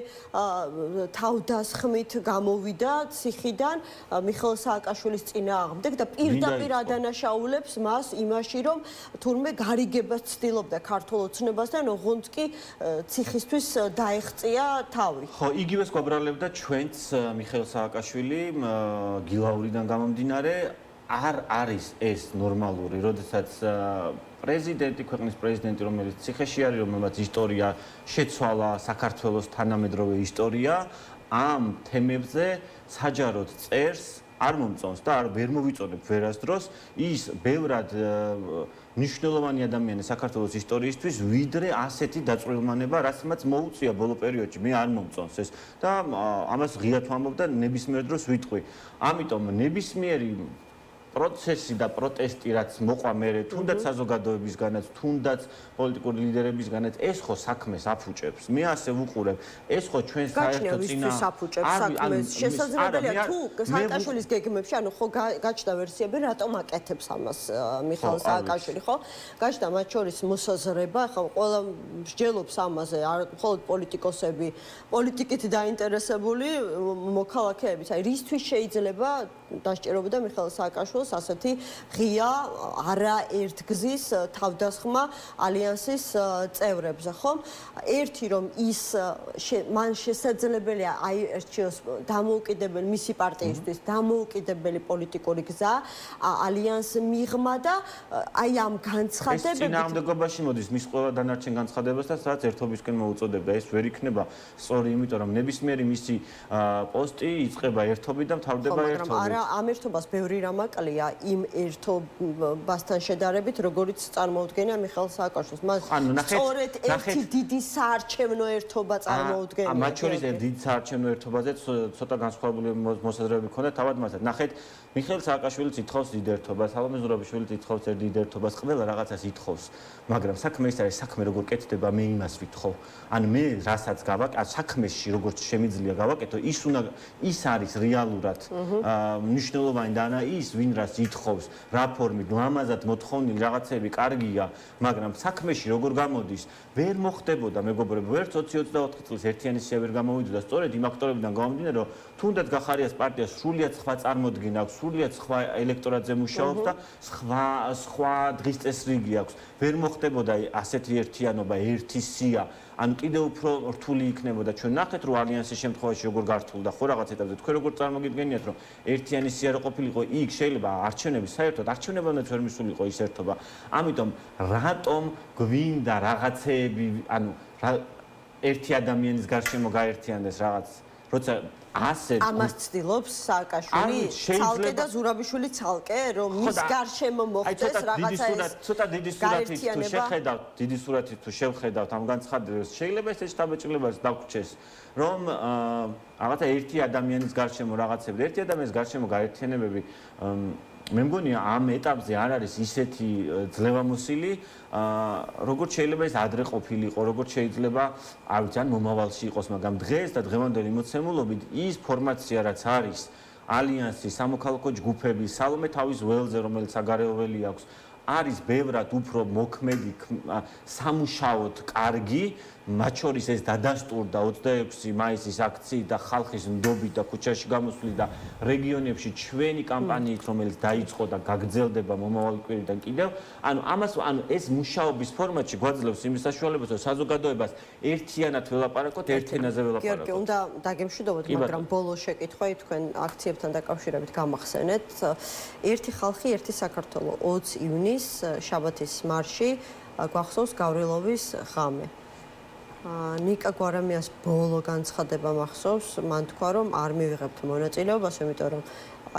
თავდასხმით გამოვიდა ციხიდან მიხეილ სააკაშვილის წინააღმდეგ და პირდაპირ ადანაშაულებს მას იმაში, რომ თურმე გარიგებას ცდილობდა ქართულ ოცნებასთან, ოღონდ კი ციხისთვის დაეღწია თავი. ხო, იგივეს გვაბრალებდა ჩვენც მიხეილ სააკაშვილი გილაურიდან გამომდინარე, არ არის ეს ნორმალური, როდესაც პრეზიდენტი, ქვეყნის პრეზიდენტი, რომელიც ციხეში არის, რომელმაც ისტორია შეცვალა, საქართველოს თანამედროვე ისტორია, ამ თემებზე საჯაროდ წერს, არ მომწონს და ვერ მოვიწონებ ვერასდროს ის ბევრად მნიშვნელოვანი ადამიანი საქართველოს ისტორიისთვის, ვიდრე ასეთი დაწვრილმანება, რაც მას მოუწია ბოლო პერიოდში, მე არ მომწონს ეს და ამას ღიად ვამბობ და ნებისმიერ დროს ვიტყვი. ამიტომ ნებისმიერი პროცესი და პროტესტი, რაც მოყვა მერე, თუნდაც საზოგადოებისგანაც, თუნდაც პოლიტიკური ლიდერებისგანაც, ეს ხო საქმეს აფუჭებს. მე ასე ვუყურებ, ეს ხო ჩვენს საერთო წინა აფუჭებს საქმეს. შესაძლებელია თუ სააკაშვილის გეგმებში, ანუ ხო გაჩნდა ვერსიები, რატომ აკეთებს ამას მიხეილ სააკაშვილი, ხო? გაჩნდა მათ შორის მოსაზრება, ხო, ყველა მსჯელობს ამაზე, არ მხოლოდ პოლიტიკოსები, პოლიტიკით დაინტერესებული მოქალაქეებიც. აი, რისთვის შეიძლება დასჭირებოდა მიხეილ სააკაშვილს ასეთი ღია არაერთგზის თავდასხმა ალიანსის წევრებზე, ხომ? ერთი რომ ის მან შესაძლებელია აირჩიოს დამოუკიდებელი მისი პარტიისთვის დამოუკიდებელი პოლიტიკური გზა ალიანს მიღმა და აი ამ განცხადებებით ეს წინააღმდეგობაში მოდის მის ყველა დანარჩენ განცხადებასთან, სადაც ერთობისკენ მოუწოდებდა. ეს ვერ იქნება სწორი, იმიტომ რომ ნებისმიერი მისი პოსტი იწყება ერთობით და მთავრდება ერთობით. მაგრამ არა ამ ერთობას ბევრი რამ აკლია იმ ერთობასთან შედარებით, როგორც წარმოუდგენია მიხეილ სააკაშვილს. მას სწორედ ერთი დიდი საარჩევნო ერთობა წარმოუდგენია. მათ შორის ერთ დიდ საარჩევნო ერთობაზე ცოტა განსხვავებული მოსაზრებები ჰქონდა თავად მასთან. ნახეთ, მიხეილ სააკაშვილიც ითხოვს დიდ ერთობას, სალომე ზურაბიშვილიც ითხოვს ერთ დიდ ერთობას, ყველა რაღაცას ითხოვს, მაგრამ საქმე ის არის, საქმე როგორ კეთდება, მე იმას ვითხოვ. ან მე რასაც გავაკეთე, საქმეში როგორც შემიძლია გავაკეთო, ის არის რეალურად მნიშვნელოვანი და ის ვინ რას ითხოვს, რა ფორმით, ლამაზად მოთხოვნილი რაღაცები კარგია, მაგრამ საქმეში როგორ გამოდის, ვერ მოხდებოდა მეგობრებო, ვერც 20-24 წლის ერთიანი სია ვერ გამოვიდა, სწორედ იმ აქტორებიდან გამომდინარე, რომ თუნდაც გახარიას პარტიას სრულიად სხვა წარმოდგენა აქვს, სრულიად სხვა ელექტორატზე მუშაობს და სხვა დღის წესრიგი აქვს. ვერ მოხდებოდა ასეთი ერთიანობა, ერთი სია. ანუ კიდევ უფრო რთული იქნებოდა. ჩვენ ნახეთ, რომ ალიანსის შემთხვევაში როგორ გართულდა, ხო რაღაც ეტაპზე თქვენ როგორ წარმოგიდგენიათ, რომ ერთიანი სია რო ყოფილიყო, იქ შეიძლება არჩევნები საერთოდ არჩევნებამდე ვერ მისულიყო ის ერთობა. ამიტომ რატომ გვინდა რაღაცეები, ანუ ერთი ადამიანის გარშემო გაერთიანდეს რაღაც, როცა ასე ამას ცდილობს სააკაშვილი ცალკე და ზურაბიშვილი ცალკე, რომ მის გარშემო მოხდეს რაღაცა ეს ცოტა დიდი სურათით თუ შეხედავთ, დიდი სურათით თუ შევხედავთ ამ განცხადებას, შეიძლება ეს შთაბეჭდილებას დაგვრჩეს, რომ რაღაცა ერთი ადამიანის გარშემო რაღაცები, ერთი ადამიანის გარშემო გაერთიანებები მე მგონია ამ ეტაპზე არ არის ისეთი ძლევამოსილი, როგორც შეიძლება ეს ადრე ყოფილიყო, როგორც შეიძლება, არ ვიცი, ან მომავალში იყოს, მაგრამ დღეს და დღევანდელი მოცემულობით ის ფორმაცია, რაც არის ალიანსის, სამოქალაქო ჯგუფების, სალომე თავის ველზე, რომელიც საგარეო ველი აქვს, არის ბევრად უფრო მოქმედი, სამუშაოდ კარგი, მათ შორის ეს დადასტურდა 26 მაისის აქციით და ხალხის ნდობით და ქუჩაში გამოსვლით და რეგიონებში ჩვენი კამპანიით, რომელიც დაიწყო და გაგრძელდება მომავალ კვირიდან კიდევ, ანუ ეს მუშაობის ფორმატში გვაძლევს იმის საშუალებას, რომ საზოგადოებას ერთიანად ველაპარაკოთ, ერთ ენაზე ველაპარაკოთ. გიორგი, უნდა დაგემშვიდობოთ, მაგრამ ბოლო შეკითხვai თქვენ აქციებთან დაკავშირებით გამახსენეთ. ერთი ხალხი, ერთი საქართველო 20 ივნის შაბათის მარში გვახსოვს გავრილოვის ღამე. ნიკა გვარამიას ბოლო განცხადება მახსოვს, მან თქვა, რომ არ მივიღებთ მონაწილეობას, იმიტომ რომ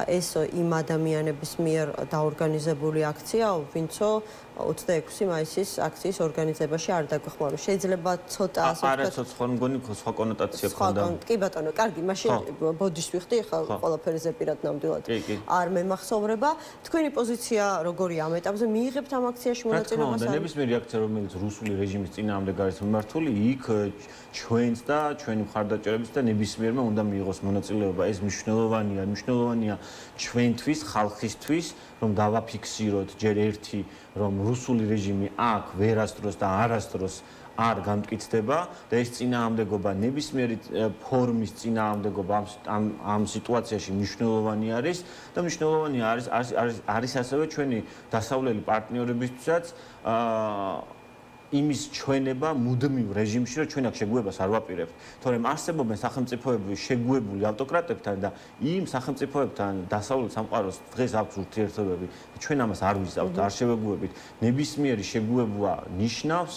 ეს იმ ადამიანების მიერ დაორგანიზებული აქციაა, ვინცო 26 მაისის აქციის ორგანიზებაში არ დაგვეხმაურა. შეიძლება ცოტა ასე ვთქვათ. არა, ცოტა მგონი სხვა კონოტაცია ქონდა. კი ბატონო, კარგი, მაშინ ბოდიშს ვიხდი, ხა ყველაფერი ზეპირად ნამდვილად არ მემახსოვრება. თქვენი პოზიცია როგორია ამ ეტაპზე? მიიღებთ ამ აქციაში მონაწილეობას? და ნებისმიერი აქცია, რომელიც რუსული რეჟიმის წინააღმდეგ არის მიმართული, იქ ჩვენს და ჩვენი მხარდაჭერების და ნებისმიერმა უნდა მიიღოს მონაწილეობა. ეს მნიშვნელოვანია ჩვენთვის, ხალხისთვის, რომ დავაფიქსიროთ ჯერ ერთი, რომ რუსული რეჟიმი აქ ვერასდროს და არასდროს არ გამტკიცდება და ეს წინააღმდეგობა ნებისმიერი ფორმის წინააღმდეგობა ამ სიტუაციაში მნიშვნელოვანი არის და მნიშვნელოვანი არის ასევე ჩვენი დასავლელი პარტნიორებისთვისაც იმის ჩვენება მუდმივ რეჟიმში, რომ ჩვენ აქ შეგუებას არ ვაპირებთ. თორემ არსებობენ სახელმწიფოები შეგუებული ავტოკრატებთან და იმ სახელმწიფოებთან დასავლეთ სამყაროს დღეს აქვს ურთიერთობები. ჩვენ ამას არ ვიზავთ, არ შევეგუებით. ნებისმიერი შეგუება ნიშნავს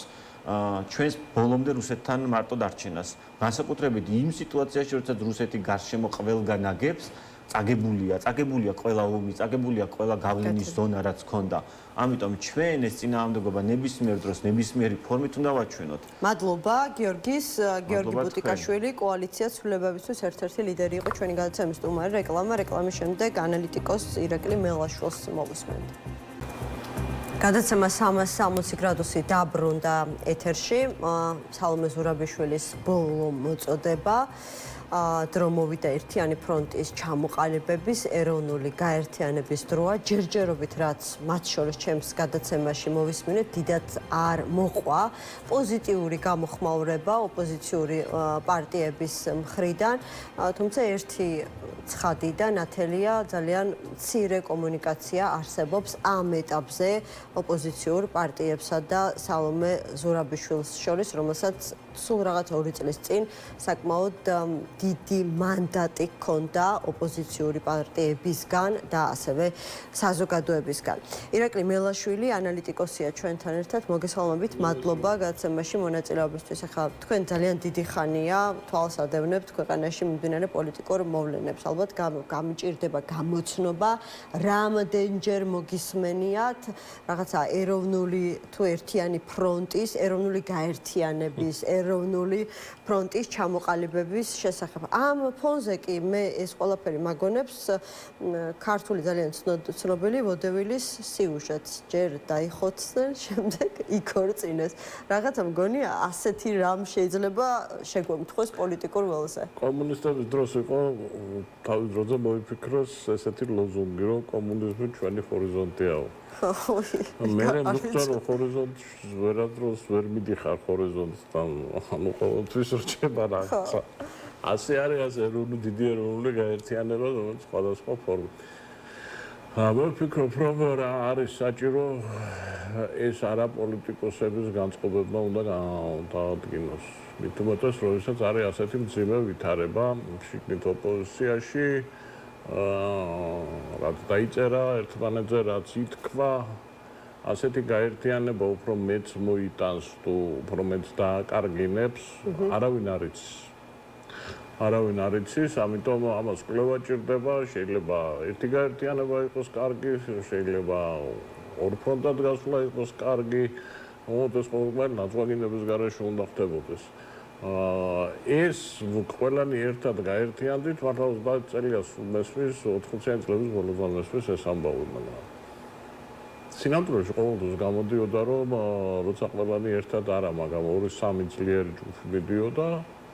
ჩვენს ბოლომდე რუსეთთან მარტო დარჩენას. განსაკუთრებით იმ სიტუაციაში, როდესაც რუსეთი გარშემო ყველგან აგებს, წაგებულია ყველა ომი, წაგებულია ყველა გავლენის ზონა, რაც ქონდა. ამიტომ ჩვენ ეს წინააღმდეგობა ნებისმიერ დროს, ნებისმიერი ფორმით უნდა ვაჩვენოთ. მადლობა გიორგი ბუტიკაშვილი, კოალიცია ცვლილებებისთვის ერთ-ერთი ლიდერი იყო ჩვენი გადაცემის სტუმარი. რეკლამის შემდეგ ანალიტიკოს ირაკლი მელაშვილს მოვისმენთ. გადაცემა 360 გრადუსი დაბრუნდა ეთერში. სალომე ზურაბიშვილის ბოლო მოწოდება დრო მოვიდა ერთიანი ფრონტის ჩამოყალიბების ეროვნული გაერთიანების დროა. ჯერჯერობით რაც მათ შორის ჩემს გადაცემაში მოვისმინეთ, დიდად არ მოყვა პოზიტიური გამოხმაურება ოპოზიციური პარტიების მხრიდან, თუმცა ერთი ცხადი და ნათელია, ძალიან მცირე კომუნიკაცია არსებობს ამ ეტაპზე ოპოზიციურ პარტიებსა და სალომე ზურაბიშვილს შორის, რომელსაც სულ რაღაც 2 წლის წინ საკმაოდ დიდი მანდატი ჰქონდა ოპოზიციური პარტიებისგან და ასევე საზოგადოებისგან. ირაკლი მელაშვილი ანალიტიკოსია ჩვენთან ერთად. მოგესალმებით, მადლობა გადაცემაში მონაწილეობისთვის. ახლა თქვენ ძალიან დიდი ხანია თვალს ადევნებთ ქვეყანაში მიმდინარე პოლიტიკურ მოვლენებს. ალბათ გამიჭირდება გამოცნობა, რამდენჯერ მოგისმენიათ რაღაცა ეროვნული თუ ერთიანი ფრონტის, ეროვნული გაერთიანების, ეროვნული ფრონტის ჩამოყალიბების შესახებ. ამ ფონზე კი მე ეს ყველაფერი მაგონებს ქართული ძალიან ცნობილი ვოდევილის სიუჟეტს. ჯერ დაიხოცნენ, შემდეგ იქორწინეს. რაღაცა მგონი ასეთი რამ შეიძლება შეგვემთხვეს პოლიტიკურ ველზე. კომუნისტების დროს იყო თავის დროზე მოიფიქროს ესეთი ლოზუნგი, რომ კომუნიზმი ჩვენი ჰორიზონტიაო. მე მოგწონს ჰორიზონტს ვერადროს ვერ მიდიხარ ჰორიზონტსთან, ანუ ყოველთვის რჩება რა. ასე არის დიდი ეროვნული გაერთიანება, რომელიც სხვადასხვა ფორმით. მე ვფიქრობ, რომ არის საჭირო ეს არაპოლიტიკოსების განწყობებმა უნდა დაადგინოს. მით უმეტეს, როდესაც არის ასეთი მძიმე ვითარება შიგნით ოპოზიციაში, რაც დაიწერა ერთმანეთზე, რაც ითქვა, ასეთი გაერთიანება უფრო მეც მოიტანს თუ უფრო მეც დააკარგინებს, არავინ არ იცის, ამიტომ ამას კვლევა ჭირდება, შეიძლება ერთი გაერთიანება იყოს კარგი, შეიძლება ორ ფრონტად გასვლა იყოს კარგი, ეს ყოველგვარი ნაწყვეტინების გარეშე უნდა ხდებოდეს. ეს ყველანი ერთად გაერთიანდით, მართლა 30 წელია მესმის, 80-იანი წლების ბოლოს მესმის ეს ამბავი, მაგრამ სინამდვილეში ყოველთვის გამოდიოდა, რომ როცა ყველანი ერთად არა, მაგრამ 2-3 ძლიერი ჯგუფი მიდიოდა,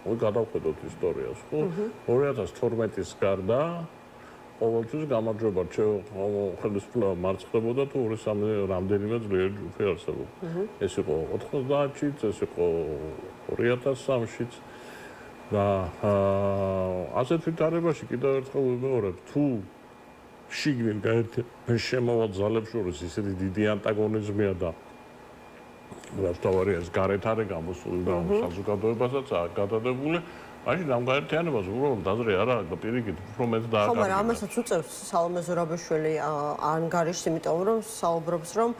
გადავხედოთ ისტორიას, ხო? 2012-ის გარდა ყოველთვის გამარჯვება ხელისუფლება მარცხდებოდა თუ 2-3 რამდენიმე ძლიერი ჯგუფი არსებობდა. ეს იყო 90-შიც, ეს იყო 2003-შიც და ასეთ ვითარებაში კიდევ ერთხელ ვიმეორებ, თუ შიგნით გაერთიანების შემავალ ძალებს შორის ისეთი დიდი ანტაგონიზმია და რასთავარია ეს გარეთ არის გამოსული და საზოგადოებასაც გადადებული მაშინ ამ გაერთიანებას უბრალოდ აზრი არ აქვს პირიქით უფრო მეტ დააკარგა. მაგრამ ამასაც უწევს სალომე ზურაბაშვილი ანგარიშს, იმიტომ რომ საუბრობს რომ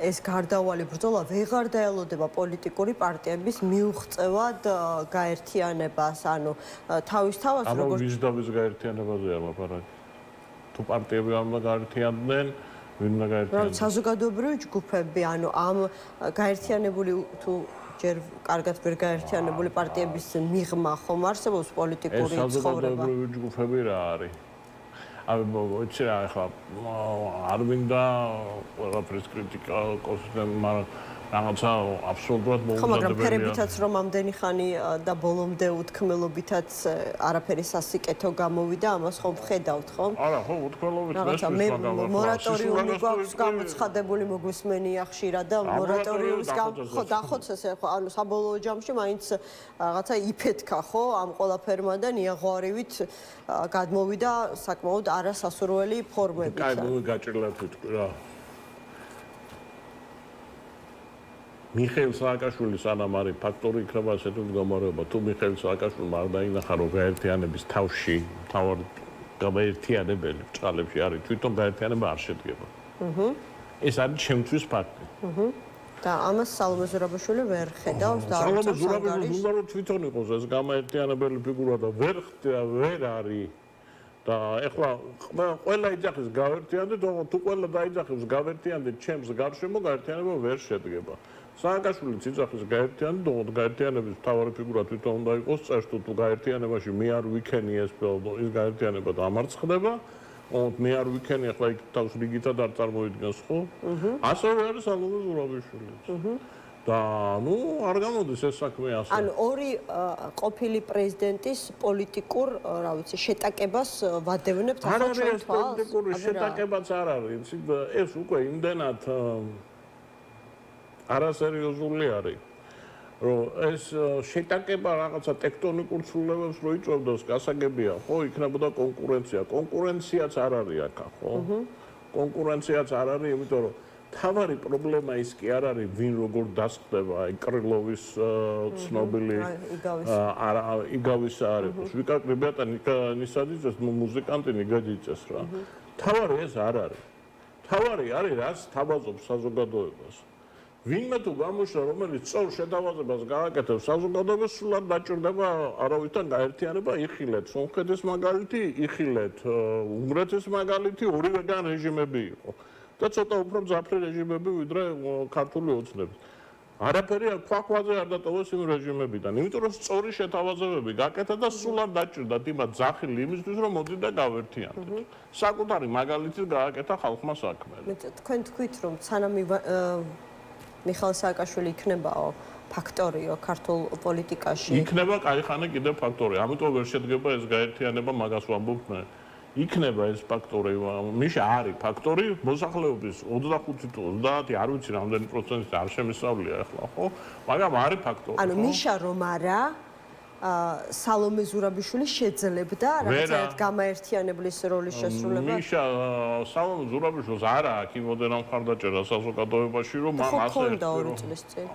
ეს გარდაუვალი ბრძოლა ვეღარ დაელოდება პოლიტიკური პარტიების მიუღწევად გაერთიანებას, ანუ თავისთავად როგორც ვიზდავის გაერთიანებაზეა ლაპარაკი. თუ პარტიები არ გაერთიანდნენ, ვინ უნდა გაერთიანდეს? საზოგადოებრივი ჯგუფები, ანუ ამ გაერთიანებული თუ ჯერ კარგად ვერ გაერთიანებული პარტიების მიღმა ხომ არსებობს პოლიტიკური ცხოვრება? ეს საზოგადოებრივი ჯგუფები რა არის? ვიცი რა, ახლა არ მინდა ყველაფრის კრიტიკა კოსტემ, მაგრამ რაღაცა აბსოლუტურად მოუზადებელია. ხო, მაგრამ ფერებითაც რომ ამდენი ხანი და ბოლომდე უთქმელობითაც არაფერი სასიკეთო გამოვიდა, ამას ხომ ვხედავთ, ხო? არა, ხო, უთქმელობით მე მორატორიუმი გვაქვს გამოცხადებული, მოგვისმენია ხშირად და მორატორიუმის ხო დახოც ესე ხო, ანუ საბოლოო ჯამში მაინც რაღაცა იფეთქა, ხო, ამ ყველაფერმა და ნიაღვარივით გადმოვიდა საკმაოდ არასასურველი ფორმებით. კაი, გაჭირლად ვიტყვი რა. მიხეილ სააკაშვილი სანამ არის ფაქტორი იქნება ასეთი მდგომარეობა. თუ მიხეილ სააკაშვილმა არ დაინახა რომ გაერთიანების თავში თავად გაერთიანებელი ბრწყალებში არის თვითონ გაერთიანება არ შედგება. ეს არის ჩემთვის ფაქტი. და ამას სალომე ზურაბაშვილი ვერ ხედავს და სალომე ზურაბაშვილი უნდა რომ თვითონ იყოს ეს გამაერთიანებელი ფიგურა და ვერ არის. და ეხლა ყველა იძახის გავერთიანდეთ, თუ ყველა დაიძახებს გავერთიანდეთ ჩემს გარშემო გაერთიანება ვერ შედგება. სააკაშვილიც იძახის გაერთიანდა, გაერთიანების მთავარი ფიგურა თვითონ უნდა იყოს წერს თუ გაერთიანებაში მე არ ვიქენი ეს გაერთიანება დამარცხდება, მე არ ვიქენი ახლა იქ თავს რიგითად არ წარმოიდგენს ხო? ასევე არის სალომე ზურაბაშვილიც. და ნუ არ გამოდის ეს საქმე ასე. ანუ ორი ყოფილი პრეზიდენტის პოლიტიკურ, რა ვიცი, შეტაკებას ვადევნებთ ახლა ჩვენ თვალს. არა, პოლიტიკური შეტაკებაც არ არის. ეს უკვე იმდენად არასერიოზული არის, რომ ეს შეტაკება რაღაცა ტექტონიკურ ცვლილებებს რო იწვევდეს, გასაგებია, ხო, იქნებოდა კონკურენცია. კონკურენციაც არ არის აქ, ხო? კონკურენციაც არ არის, იმიტომ რომ თავარი პრობლემა ის კი არ არის, ვინ როგორ დასხდება, აი კრილოვის ცნობილი იგავის არის. ვიკაკრიბიატა ნისაძიძეს მუსიკანტი ნიგაძიძეს რა. თავარი ეს არ არის. თავარი არის რაც თავაზობს საზოგადოებას. ვინმე თუ გამოშვა, რომელიც სწორ შეთავაზებას გააკეთებს საზოგადოებას, სულად დაჭირდება არავითარ გაერთიანება, იხილეთ სომხეთის მაგალითი, იხილეთ უნგრეთის მაგალითი, ორივეგან რეჟიმები იყო. და ცოტა უფრო მძაფრი რეჟიმები ვიდრე ქართული ოცნები. არაფერი ქვაქვაზე არ დატოვეს იმ რეჟიმებიდან, იმიტომ რომ სწორი შეთავაზებები გაკეთა და სულად დაჭირდათ იმათ ძახილი იმისთვის, რომ მოდი და გავერთიანდეთ. საკუთარი მაგალითით გააკეთა ხალხმა საქმე. თქვენ თქვით, რომ სანამ მიხეილ სააკაშვილი იქნებაო ფაქტორიო ქართულ პოლიტიკაში. იქნება კაი ხანი კიდევ ფაქტორი. ამიტომ ვერ შედგება ეს გაერთიანება, მაგას ვამბობ მე. იქნება ეს ფაქტორი, მიშა არის ფაქტორი მოსახლეობის 25 თუ 30, არ ვიცი რამდენი პროცენტი არ შემისავლია ახლა, ხო? მაგრამ არის ფაქტორი. ანუ მიშა რომ არა, სალომე ზურაბაშვილი შეძლებდა რაღაცა ერთ გამაერთიანებლის როლის შესრულება. მიშა სალომე ზურაბაშვილს არა აქვს იმოდენ მხარდაჭერა საზოგადოებაში, რომ მან ასე ხო, 2 წლის წინ.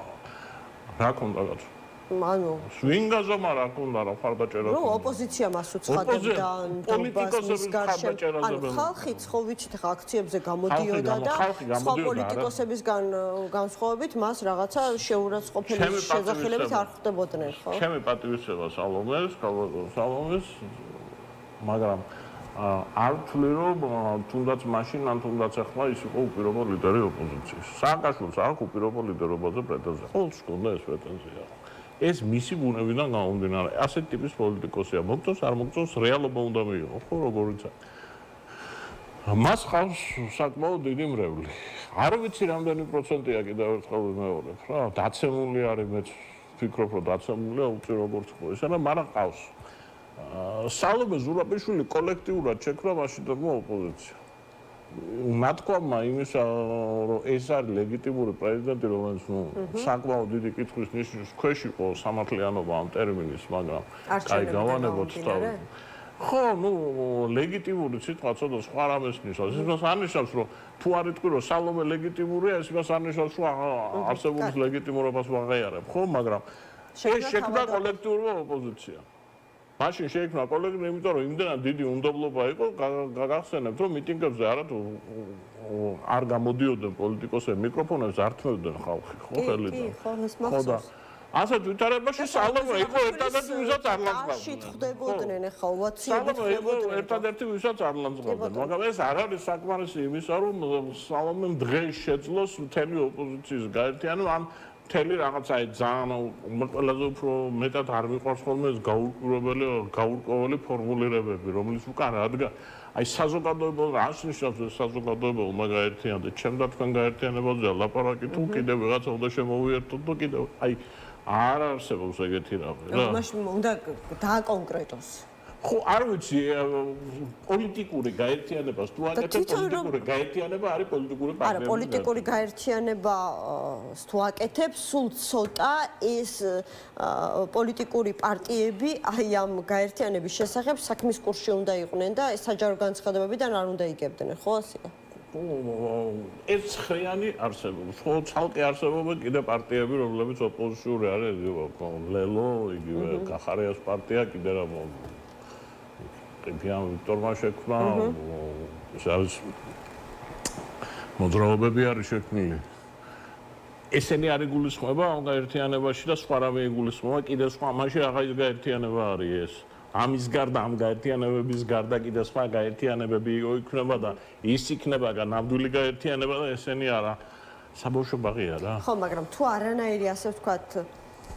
რა ქონდა კაცო? ანუ სვინგაზომა რა ქონდა რა მხარდაჭერა? რო ოპოზიცია მას უცხადებდა პოლიტიკოსების გარშემო. ანუ ხალხიც ხო ვიცით ხა აქციებზე გამოდიოდა და სხვა პოლიტიკოსებისგან განსხვავებით მას რაღაცა შეურაცხყოფელი შესაძლებლობით არ ხვდებოდნენ, ხო? ჩემი პატივისცემა სალომეს, მაგრამ არ ვთვლი რომ თუნდაც მაშინ ან თუნდაც ახლა ის იყო უპირობო ლიდერი ოპოზიციის. სააკაშვილს აქვს უპირობო ლიდერობაზე პრეტენზია. ყოველთვის ჰქონდა ეს პრეტენზია. ეს მისი ბუნებიდან გამომდინარე. ასეთ ტიპის პოლიტიკოსია. მოგწონს, არ მოგწონს, რეალობა უნდა მიიღო, ხო, როგორიც არის. მას ხავს საკმაოდ დიდი მრევლი. არ ვიცი რამდენი პროცენტია კიდევ ერთხელ ვიმეორებ, რა, დაცემული არის, მეც ვფიქრობ, რომ დაცემულია უწი როგორც ხო. ესენა, მაგრამ ყავს. სალომე ზურაბიშვილი კოლექტიურად შექმნა მაშინ ოპოზიცია. ნათქვამმა იმისა, რომ ეს არის ლეგიტიმური პრეზიდენტი, რომელიც საკმაოდ დიდი კითხვის ნიშნის ქვეშ იყო სამართლიანობა ამ ტერმინის, მაგრამ კაი გავანებოთ და ხო, ლეგიტიმური სიტყვა ცოტა სხვა რამეს ნიშნავს. ეს მას არ ნიშნავს, რომ თუ არ იტყვი, რომ სალომე ლეგიტიმურია, ეს მას არ ნიშნავს, რომ არსებობის ლეგიტიმურობას ვაღიარებ, ხო, მაგრამ ეს შექმნა კოლექტიურმა ოპოზიცია. მაშინ შეიქმნა კოლექტივი, იმიტომ რომ იმდენად დიდი უნდობლობა იყო, გაგახსენებთ, რომ მიტინგებზე არ გამოდიოდნენ პოლიტიკოსები, მიკროფონებს არ თმევდნენ ხალხი, ხო, ხელიდან. ხო, ეს მახსოვს. ასეთ ვითარებაში სალომე იყო ერთადერთი, ვისაც არ ლანძღავდნენ. შეთხვდებოდნენ ახლა ოვაციებით სალომე იყო ერთადერთი, ვისაც არ ლანძღავდნენ, მაგრამ ეს არ არის საკმარისი იმისა, რომ სალომემ დღეს შეძლოს მთელი ოპოზიციის გაერთიანება, ან მთელი რაღაცა ძალიან ყველაზე უფრო მეტად არ მიყვარს ხოლმე ეს გაურკვეველი ფორმულირებები, რომლის უკან რადგან აი საზოგადოება რას ნიშნავს ეს საზოგადოება უნდა გაერთიანდეს, ჩემ და თქვენ გაერთიანებაზე ლაპარაკი თუ კიდევ ვიღაცა უნდა შემოვიერთოთ და კიდევ აი არ არსებობს ეგეთი რამე რა. მაშინ უნდა დააკონკრეტოს. ხო, არ ვიცი, პოლიტიკური გაერთიანებას თუ აკეთებ, პოლიტიკური გაერთიანება არის პოლიტიკური პარტიები. არა, პოლიტიკური გაერთიანება თუ აკეთებ, სულ ცოტა ეს პოლიტიკური პარტიები აი ამ გაერთიანების შესახებ საქმის კურსში უნდა იყვნენ და საჯარო განცხადებებიდან არ უნდა იგებდნენ, ხო ასია? ეს ხრიანი არსებობს, ხო, ცალკე არსებობენ კიდე პარტიები, რომლებიც ოპოზიციური არის, ლელო, იგივე კახარიას პარტია, კიდე რა ყიფიან ვიქტორმა შექმნა, ეს არის მოძრაობები არის შექმნილი. ესენი არ იგულისხმება ამ გაერთიანებაში და სხვა რამე იგულისხმება, კიდე სხვა მაშინ აღა ის გაერთიანება არის ეს. ამის გარდა, ამ გაერთიანებების გარდა კიდე სხვა გაერთიანებები იქნება და ის იქნება ნამდვილი გაერთიანება და ესენი არა. საბავშვო ბაღია რა. ხო, მაგრამ თუ არანაირი ასე ვთქვათ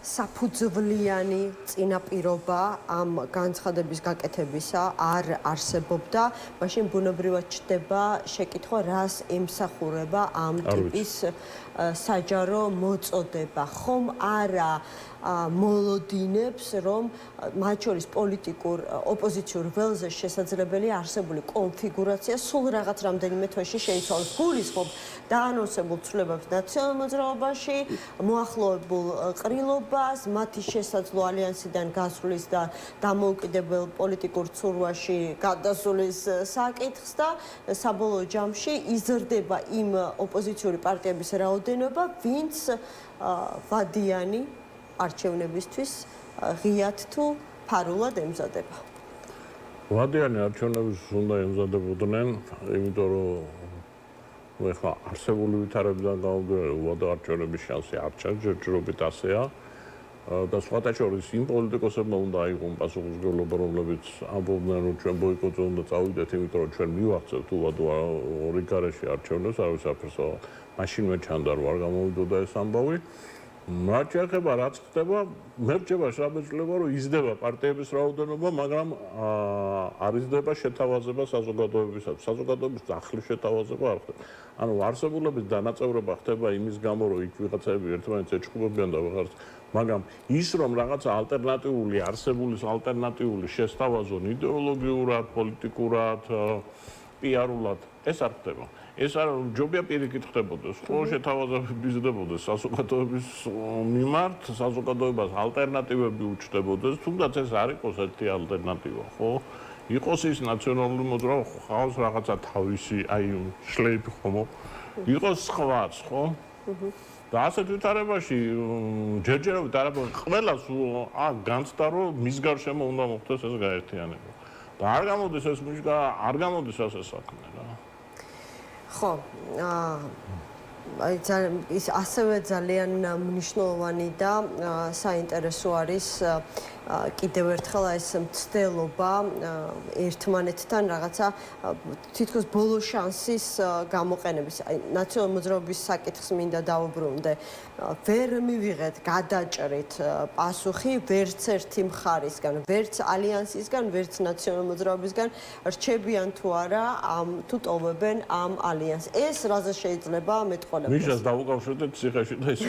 საფუძვლიანი წინაპირობა ამ განცხადების გაკეთებისა არ არსებობდა, მაშინ ბუნებრივად ჩდება შეკითხვა, რას ემსახურება ამ ტიპის საჯარო მოწოდება. ხომ არა მოლოდინებს, რომ მათ შორის პოლიტიკურ ოპოზიციურ ველზე შესაძლებელი არსებული კონფიგურაცია სულ რაღაც რამდენიმე თვეში შეიცვალოს. გულისხმობ დაანონსებულ ცვლილებებს ნაციონალურ მოძრაობაში, მოახლოებულ ყრილობას, მათი შესაძლო ალიანსიდან გასვლის და დამოუკიდებელ პოლიტიკურ ცურვაში გადასვლის საკითხს და საბოლოო ჯამში იზრდება იმ ოპოზიციური პარტიების რაოდენობა, ვინც ვადიანი არჩევნებისთვის ღიად თუ ფარულად ემზადება. ვადიანი არჩევნებს უნდა ემზადებოდნენ, იმიტომ რომ ეხლა არსებული ვითარებიდან გამომდინარე, უადა არჩევნების შანსი არ ჩანს, ჯერჯერობით ასეა. და სხვათა შორის იმ პოლიტიკოსებმა უნდა აიღონ პასუხისმგებლობა, რომლებიც ამბობდნენ, რომ ჩვენ ბოიკოტზე უნდა წავიდეთ, იმიტომ რომ ჩვენ მივახცევთ უვადო ორი გარეშე არჩევნებს, არავის აფერს მაშინვე ჩანდა, რომ არ გამოვიდოდა ეს ამბავი. რაც შეეხება რაც ხდება, მე რჩება შრაბეჭლება, რომ იზრდება პარტიების რაოდენობა, მაგრამ არ იზრდება შეთავაზება საზოგადოებისათვის. საზოგადოების ახლის შეთავაზება არ ხდება. ანუ არსებულების დანაწევრება ხდება იმის გამო, რომ იქ ვიღაცები ერთმანეთს ეჭყობებიან და ვიღაც, მაგრამ ის რომ რაღაცა ალტერნატიული არსებულის ალტერნატიული შესთავაზონ იდეოლოგიურად, პოლიტიკურად, პიარულად, ეს არ ხდება. ეს არ ჯობია პირიქით ხდებოდეს, ხო შეთავაზებები იზრდებოდეს საზოგადოების მიმართ, საზოგადოებას ალტერნატივები უჩნდებოდეს, თუნდაც ეს არ იყოს ერთი ალტერნატივა, ხო? იყოს ის ნაციონალური მოძრაობა, ხავს რაღაცა თავისი, აი შლეიფი ხომო, იყოს სხვაც, ხო? და ასეთ ვითარებაში ჯერჯერობით არაფერ ყველას განცდა, რომ მის გარშემო უნდა მოხდეს ეს გაერთიანება. და არ გამოდის ეს მიშგა, არ გამოდის ასე საქმე რა. ხო, აი ის ასევე ძალიან მნიშვნელოვანი და საინტერესო არის კიდევ ერთხელ ეს მცდელობა ერთმანეთთან რაღაცა თითქოს ბოლო შანსის გამოყენების. აი ნაციონალური მოძრაობის საკითხს მინდა დავუბრუნდე. ვერ მივიღეთ გადაჭრით პასუხი ვერც ერთი მხარისგან, ვერც ალიანსისგან, ვერც ნაციონალური მოძრაობისგან რჩებიან თუ არა თუ ტოვებენ ამ ალიანსს. ეს რაზე შეიძლება მეტყოლებას. მიშას დავუკავშირდეთ ციხეში და ის.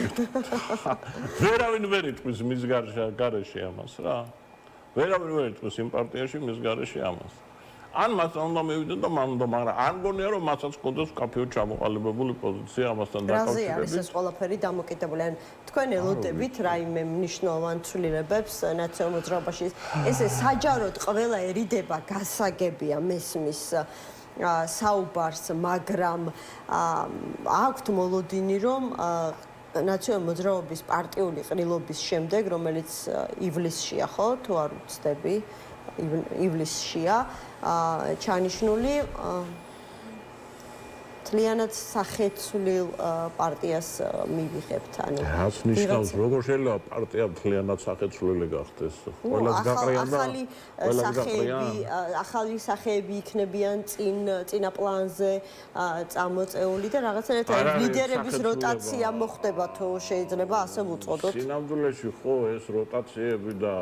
ვერავინ ვერ იტყვის მის გარეშე ამას რა. ვერავინ ვერ იტყვის იმ პარტიაში მის გარეშე ამას. ან მას უნდა მივიდონ და მან უნდა, მაგრამ არ მგონია რომ მასაც კონდეს კაფეო ჩამოყალიბებული პოზიცია ამასთან დაკავშირებით. რაზე არის დაკავშირებით. ეს ყველაფერი დამოკიდებული? ან თქვენ ელოდებით რაიმე მნიშვნელოვან ცვლილებებს ნაციონალურ მოძრაობაში? ესე საჯაროდ ყველაერიდება გასაგებია მესმის საუბარს, მაგრამ აქვთ მოლოდინი რომ ნაციონალურ მოძრაობის პარტიული ყრილობის შემდეგ, რომელიც ივლისშია, ხო, თუ არ ვცდები, ივლისშია, ჩანიშნული მთლიანად სახეცვლილ პარტიას მივიღებთ, ანუ რას ნიშნავს, როგორ შეიძლება პარტია მთლიანად სახეცვლილი გახდეს? ყველას გაყრიან და ყველას გაყრიან. ახალი სახეები იქნებიან წინა პლანზე წამოწეული და რაღაცნაირად ლიდერების როტაცია მოხდება, თუ შეიძლება ასე ვუწოდოთ. სინამდვილეში ხო ეს როტაციები და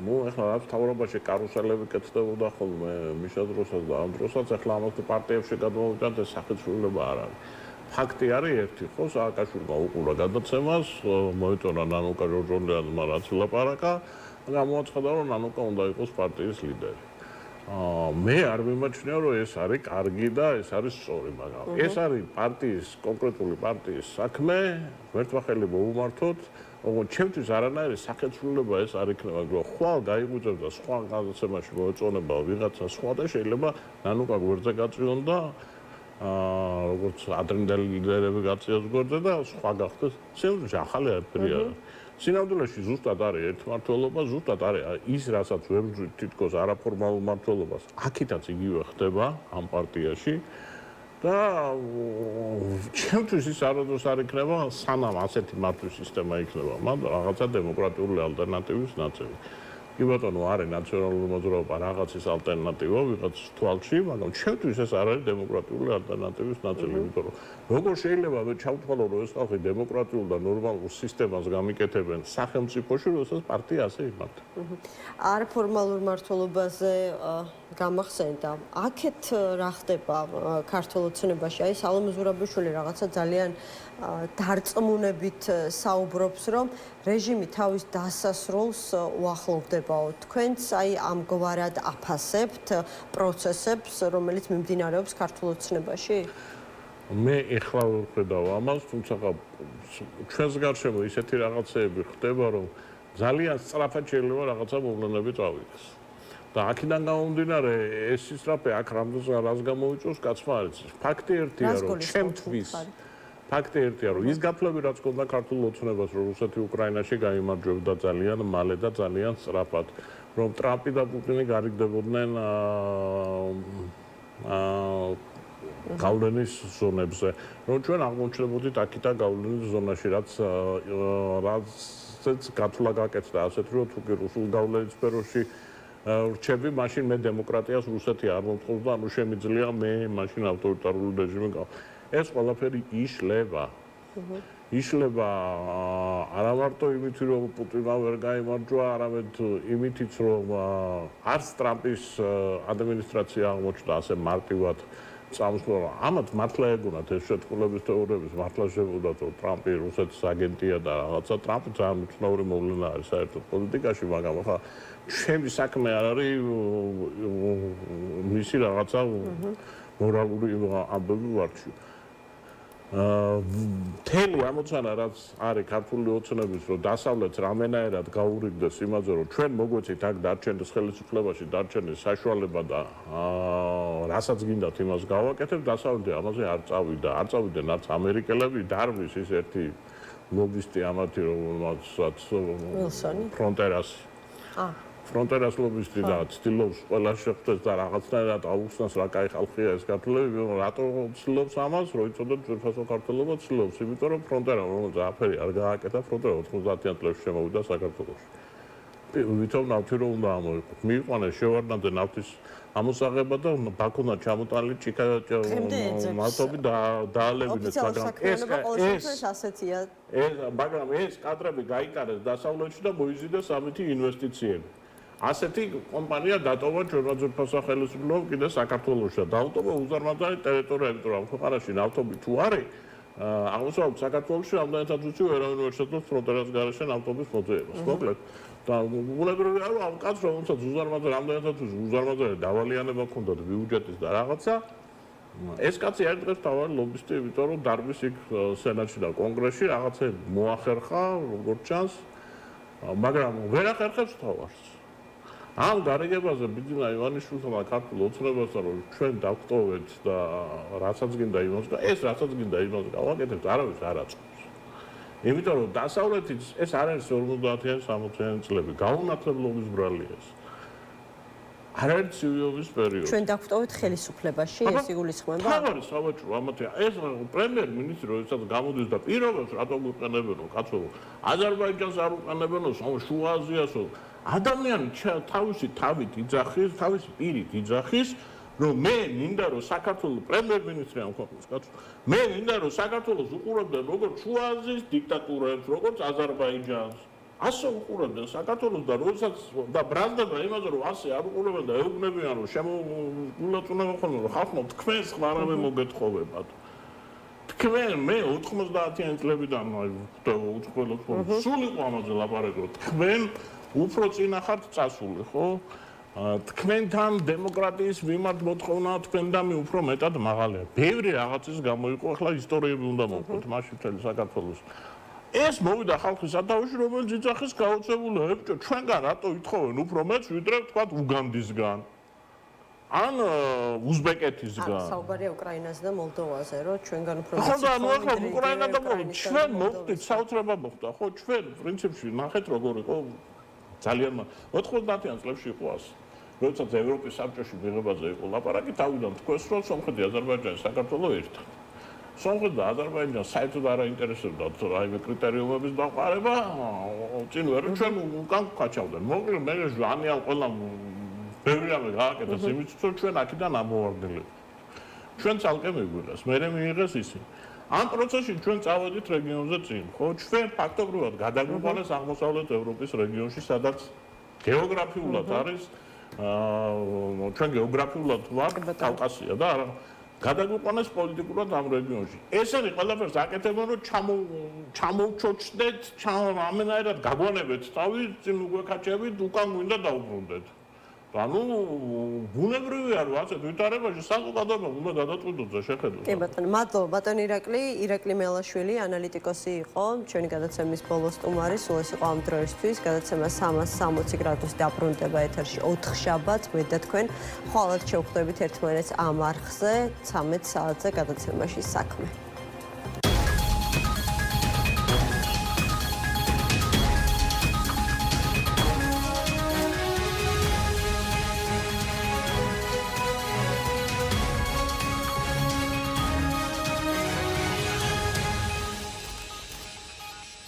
ნუ ეხლა რაც თავრობაში კარუსელები კეთდებოდა ხოლმე მიშა დროსაც და ამ დროსაც ეხლა ამათ პარტიებში გადმოვიდათ ეს სახეცვლილება არ არის. ფაქტი არის ერთი, ხო, სააკაშვილმა უყურა გადაცემას, მოეწონა ნანუკა ჟორჟოლიანმა რაც ლაპარაკა და გამოაცხადა რომ ნანუკა უნდა იყოს პარტიის ლიდერი. მე არ მიმაჩნია რომ ეს არის კარგი და ეს არის სწორი, მაგრამ ეს არის პარტიის კონკრეტული პარტიის საქმე, ვერტმახელი მოუმართოთ, ოღონდ ჩემთვის არანაირი სახეცვლილება ეს არ იქნება, რომ ხვალ გაიღვიძებ და სხვა გადაცემაში მოეწონება ვიღაცა სხვა და შეიძლება ნანუკა გვერდზე გაწიონ და როგორც ადრინდელი ლიდერები გაწიოს გვერდზე და სხვა გახდეს. სინამდვილეში ახალი არაფერი არ არის. სინამდვილეში ზუსტად არის ერთმართველობა, ზუსტად არის ის, რასაც ვერ ვძვით თითქოს არაფორმალურ მმართველობას. აქითაც იგივე ხდება ამ პარტიაში და ჩემთვის ის არადროს არ იქნება, სანამ ასეთი მართვის სისტემა იქნება, მაგრამ რაღაცა დემოკრატიული ალტერნატივის ნაწილი. კი ბატონო, არის ნაციონალური მოძრაობა რაღაცის ალტერნატივა ვიღაც თვალში, მაგრამ ჩემთვის ეს არ არის დემოკრატიული ალტერნატივის ნაწილი, იმიტომ რომ როგორ შეიძლება მე ჩავთვალო, რომ ეს ხალხი დემოკრატიულ და ნორმალურ სისტემას გამიკეთებენ სახელმწიფოში, როდესაც პარტია ასე იმართა. არფორმალურ მმართველობაზე გამახსენდა. აქეთ რა ხდება ქართულ ოცნებაში? აი სალომე ზურაბიშვილი რაღაცა ძალიან დარწმუნებით საუბრობს, რომ რეჟიმი თავის დასასრულს უახლოვდებაო. თქვენც აი ამგვარად აფასებთ პროცესებს, რომელიც მიმდინარეობს ქართულ ოცნებაში? მე ეხლა ვხედავ ამას, თუმცა ჩვენს გარშემო ისეთი რაღაცეები ხდება, რომ ძალიან სწრაფად შეიძლება რაღაცა მოვლენები წავიდეს. და აქედან გამომდინარე, ეს ისრაფე აქ რას გამოიწვევს, კაცმა არ იცის. ფაქტი ერთია, რომ ჩემთვის ფაქტი ერთია, რომ ის გაფლები რაც ქონდა ქართულ ოცნებას, რომ რუსეთი უკრაინაში გაიმარჯვებდა ძალიან მალე და ძალიან სწრაფად, რომ ტრამპი და პუტინი გარიგდებოდნენ გავლენის ზონებზე, რომ ჩვენ აღმოჩნდებოდით აქითა გავლენის ზონაში, რაც გათვლა გაკეთდა, ასეთ რომ თუ კი რუსულ გავლენის სფეროში რჩები, მაშინ მე დემოკრატიას რუსეთი არ მომთხოვს და ანუ შემიძლია მე მაშინ ავტორიტარული რეჟიმი ეს ყველაფერი იშლება. იშლება არა მარტო იმით, რომ პუტინმა ვერ გაიმარჯვა, არამედ იმითიც, რომ არც ტრამპის ადმინისტრაცია აღმოჩნდა ასე მარტივად წამსვლელ. ამათ მართლა ეგონათ ეს შეთქმულების თეორიების, მართლა შეგვიძლია რომ ტრამპი რუსეთის აგენტია და რაღაცა. ტრამპი ძალიან უცნაური მოვლენა არის საერთოდ პოლიტიკაში, მაგრამ ახლა ჩემი საქმე არ არის მისი რაღაცა მორალური ამბები ვარჩიო. მთელი ამოცანა რაც არის ქართული ოცნების, რომ დასავლეთს რამენაერად გაურიგდეს იმაზე, რომ ჩვენ მოგვეცით აქ დარჩენდეს ხელისუფლებაში, დარჩენდეს საშუალება და რასაც გინდათ იმას გავაკეთებთ, დასავლეთი ამაზე არ წავიდა. არ წავიდნენ არც ამერიკელები, დარბის ის ერთი ლობისტი ამათი, რომელსაც ფრონტერასი. ფრონტერას ლობისტი და ცდილობს ყველა შეხვდეს და რაღაცნაირად აუხსნას რა კაი ხალხია ეს ქართველები, რატო ცდილობს ამას, რომ იცოდოთ ძვირფასო ქართველობა ცდილობს, იმიტომ რომ ფრონტერა რომელიც აფერი არ გააკეთა, ფრონტერა 90-იან წლებში შემოვიდა საქართველოში. ვითომ ნავთი რომ უნდა ამოიყო. მიიყვანეს შევარდნაძე ნავთის ამოსაღება და ბაქონა ჩამოტანილი ჭიქა მათობი დაალებინეს, მაგრამ ეს კადრები გაიკარეს დასავლეთში და მოიზიდეს ამითი ინვესტიციები. ასეთი კომპანია დატოვა ჩვენმა ძვირფასო ხელისუფლებამ კიდე საქართველოში და დაუტოვა უზარმაზარი ტერიტორიები, იმიტომ რომ ქვეყანაში ნავთობი თუ არის, აღმოსავლეთ საქართველოში რამდენადაც ვიცი ვერავინ ვერ შეძლოს ფრონტერას გარეშე ავტობუს მოძიებას. მოკლედ და ბუნებრივია რომ ამ კაცს რომელსაც უზარმაზარ რამდენადაც უზარმაზარი დავალიანება ჰქონდათ ბიუჯეტის და რაღაცა ეს კაცი ერთ დღეს თავარი ლობისტი, იმიტომ რომ დარბის იქ სენატში და კონგრესში რაღაცა მოახერხა, როგორც ჩანს, მაგრამ ვერ ახერხებს თავარს. ამ გარიგებაზე ბიძინა ივანიშვილმა ქართულ ოცნებასთან რომ ჩვენ დავტოვეთ და რასაც გინდა იმას და ეს რასაც გინდა იმას გავაკეთებთ, არავის არ აწყობს. იმიტომ რომ დასავლეთით ეს არ არის 50-იანი 60-იანი წლები, გაუნათლებლობის ბრალია ეს. არ არის ცივიობის პერიოდი. ჩვენ დაგვტოვეთ ხელისუფლებაში, ეს იგულისხმება? თავარი სავაჭრო ამათი ეს პრემიერ-მინისტრი როდესაც გამოდის და პირობებს რატომ უყენებენო კაცო აზერბაიჯანს არ უყენებენო შუა აზიასო ადამიანი თავისი თავით იძახის თავისი პირით იძახის რომ მე მინდა რომ საქართველოს პრემიერ-მინისტრი ამ ქვეყნის კაცო მე მინდა რომ საქართველოს უყურებდნენ როგორც შუა აზიის დიქტატურებს როგორც აზერბაიჯანს ასე უყურებდნენ საქართველოს და როდესაც და ბრალდება იმაზე რომ ასე არ უყურებენ და ეუბნებიან რომ შემოგულაწუნება ხოლმე რომ ხალხმა თქვენს ხმარავე მოგეთხოვებათ თქვენ მე 90-იანი წლებიდან უწყვილოდ სულ იყო ამაზე ლაპარაკო თქვენ უფრო წინა ხართ წასული ხო თქვენთან დემოკრატიის მიმართ მოთხოვნა თქვენდამი უფრო მეტად მაღალია ბევრი რაღაცის გამოიყო ახლა ისტორიები უნდა მოვყოთ მაშინ მთელი საქართველოს ეს მოვიდა ხალხის სათავეში რომელიც იძახის გაოცებულია ეჭო ჩვენგან რატო ითხოვენ უფრო მეც ვიდრე თქვა უგანდისგან ან უზბეკეთისგან საუბარია უკრაინაზე და მოლდოვაზე რომ ჩვენგან უფრო ხო და ნუ ახლა უკრაინა და ჩვენ მოვხდით საოცრება მოხდა ხო ჩვენ პრინციპში ნახეთ როგორ იყო ძალიან 90-იან წლებში იყო ასე როდესაც ევროპის საბჭოში მიღებაზე იყო ლაპარაკი თავიდან თქვენს რომ სომხეთი აზერბაიჯანი საქართველო ერთად სომხეთი და აზერბაიჯანი საერთოდ არ აინტერესებდათ რაიმე კრიტერიუმების დაყარება წინ ვერ ჩვენ უკან ვკაჩავდნენ მოკლედ მე ჟანიან ყველა ბევრი რამე გააკეთეს იმით რომ ჩვენ აქედან ამოვარდნილიყო ჩვენ ცალკე მიგვიღეს მე მიიღეს ისინი ამ პროცესში ჩვენ წავედით რეგიონზე წინ ხო ჩვენ ფაქტობრივად გადაგვიყვანეს აღმოსავლეთ ევროპის რეგიონში სადაც გეოგრაფიულად არის ჩვენ გეოგრაფიულად ვართ კავკასია და გადაგვიყვანეს პოლიტიკურად ამ რეგიონში ესენი ყველაფერს აკეთებენ რომ ჩამოვჩოჩდეთ ამენაერად გაგვანებეთ თავი წინ უგვეკაჩებით უკან გვინდა დაუბრუნდეთ ანუ ბუნებრივია რომ ასე ვითარებაში საზოგადოება უნდა გადაწყვიტოს და შეხედოს. კი ბატონო, მადლობა ბატონ ირაკლი მელაშვილი, ანალიტიკოსი იყო, ჩვენი გადაცემის ბოლო სტუმარი, სულ ეს იყო ამ დროისთვის, გადაცემა 360 გრადუსი დაბრუნდება ეთერში 4 შაბათს, მე და თქვენ ხვალად შევხვდებით ერთმანეთს ამ არხზე 13 საათზე გადაცემაში საქმე.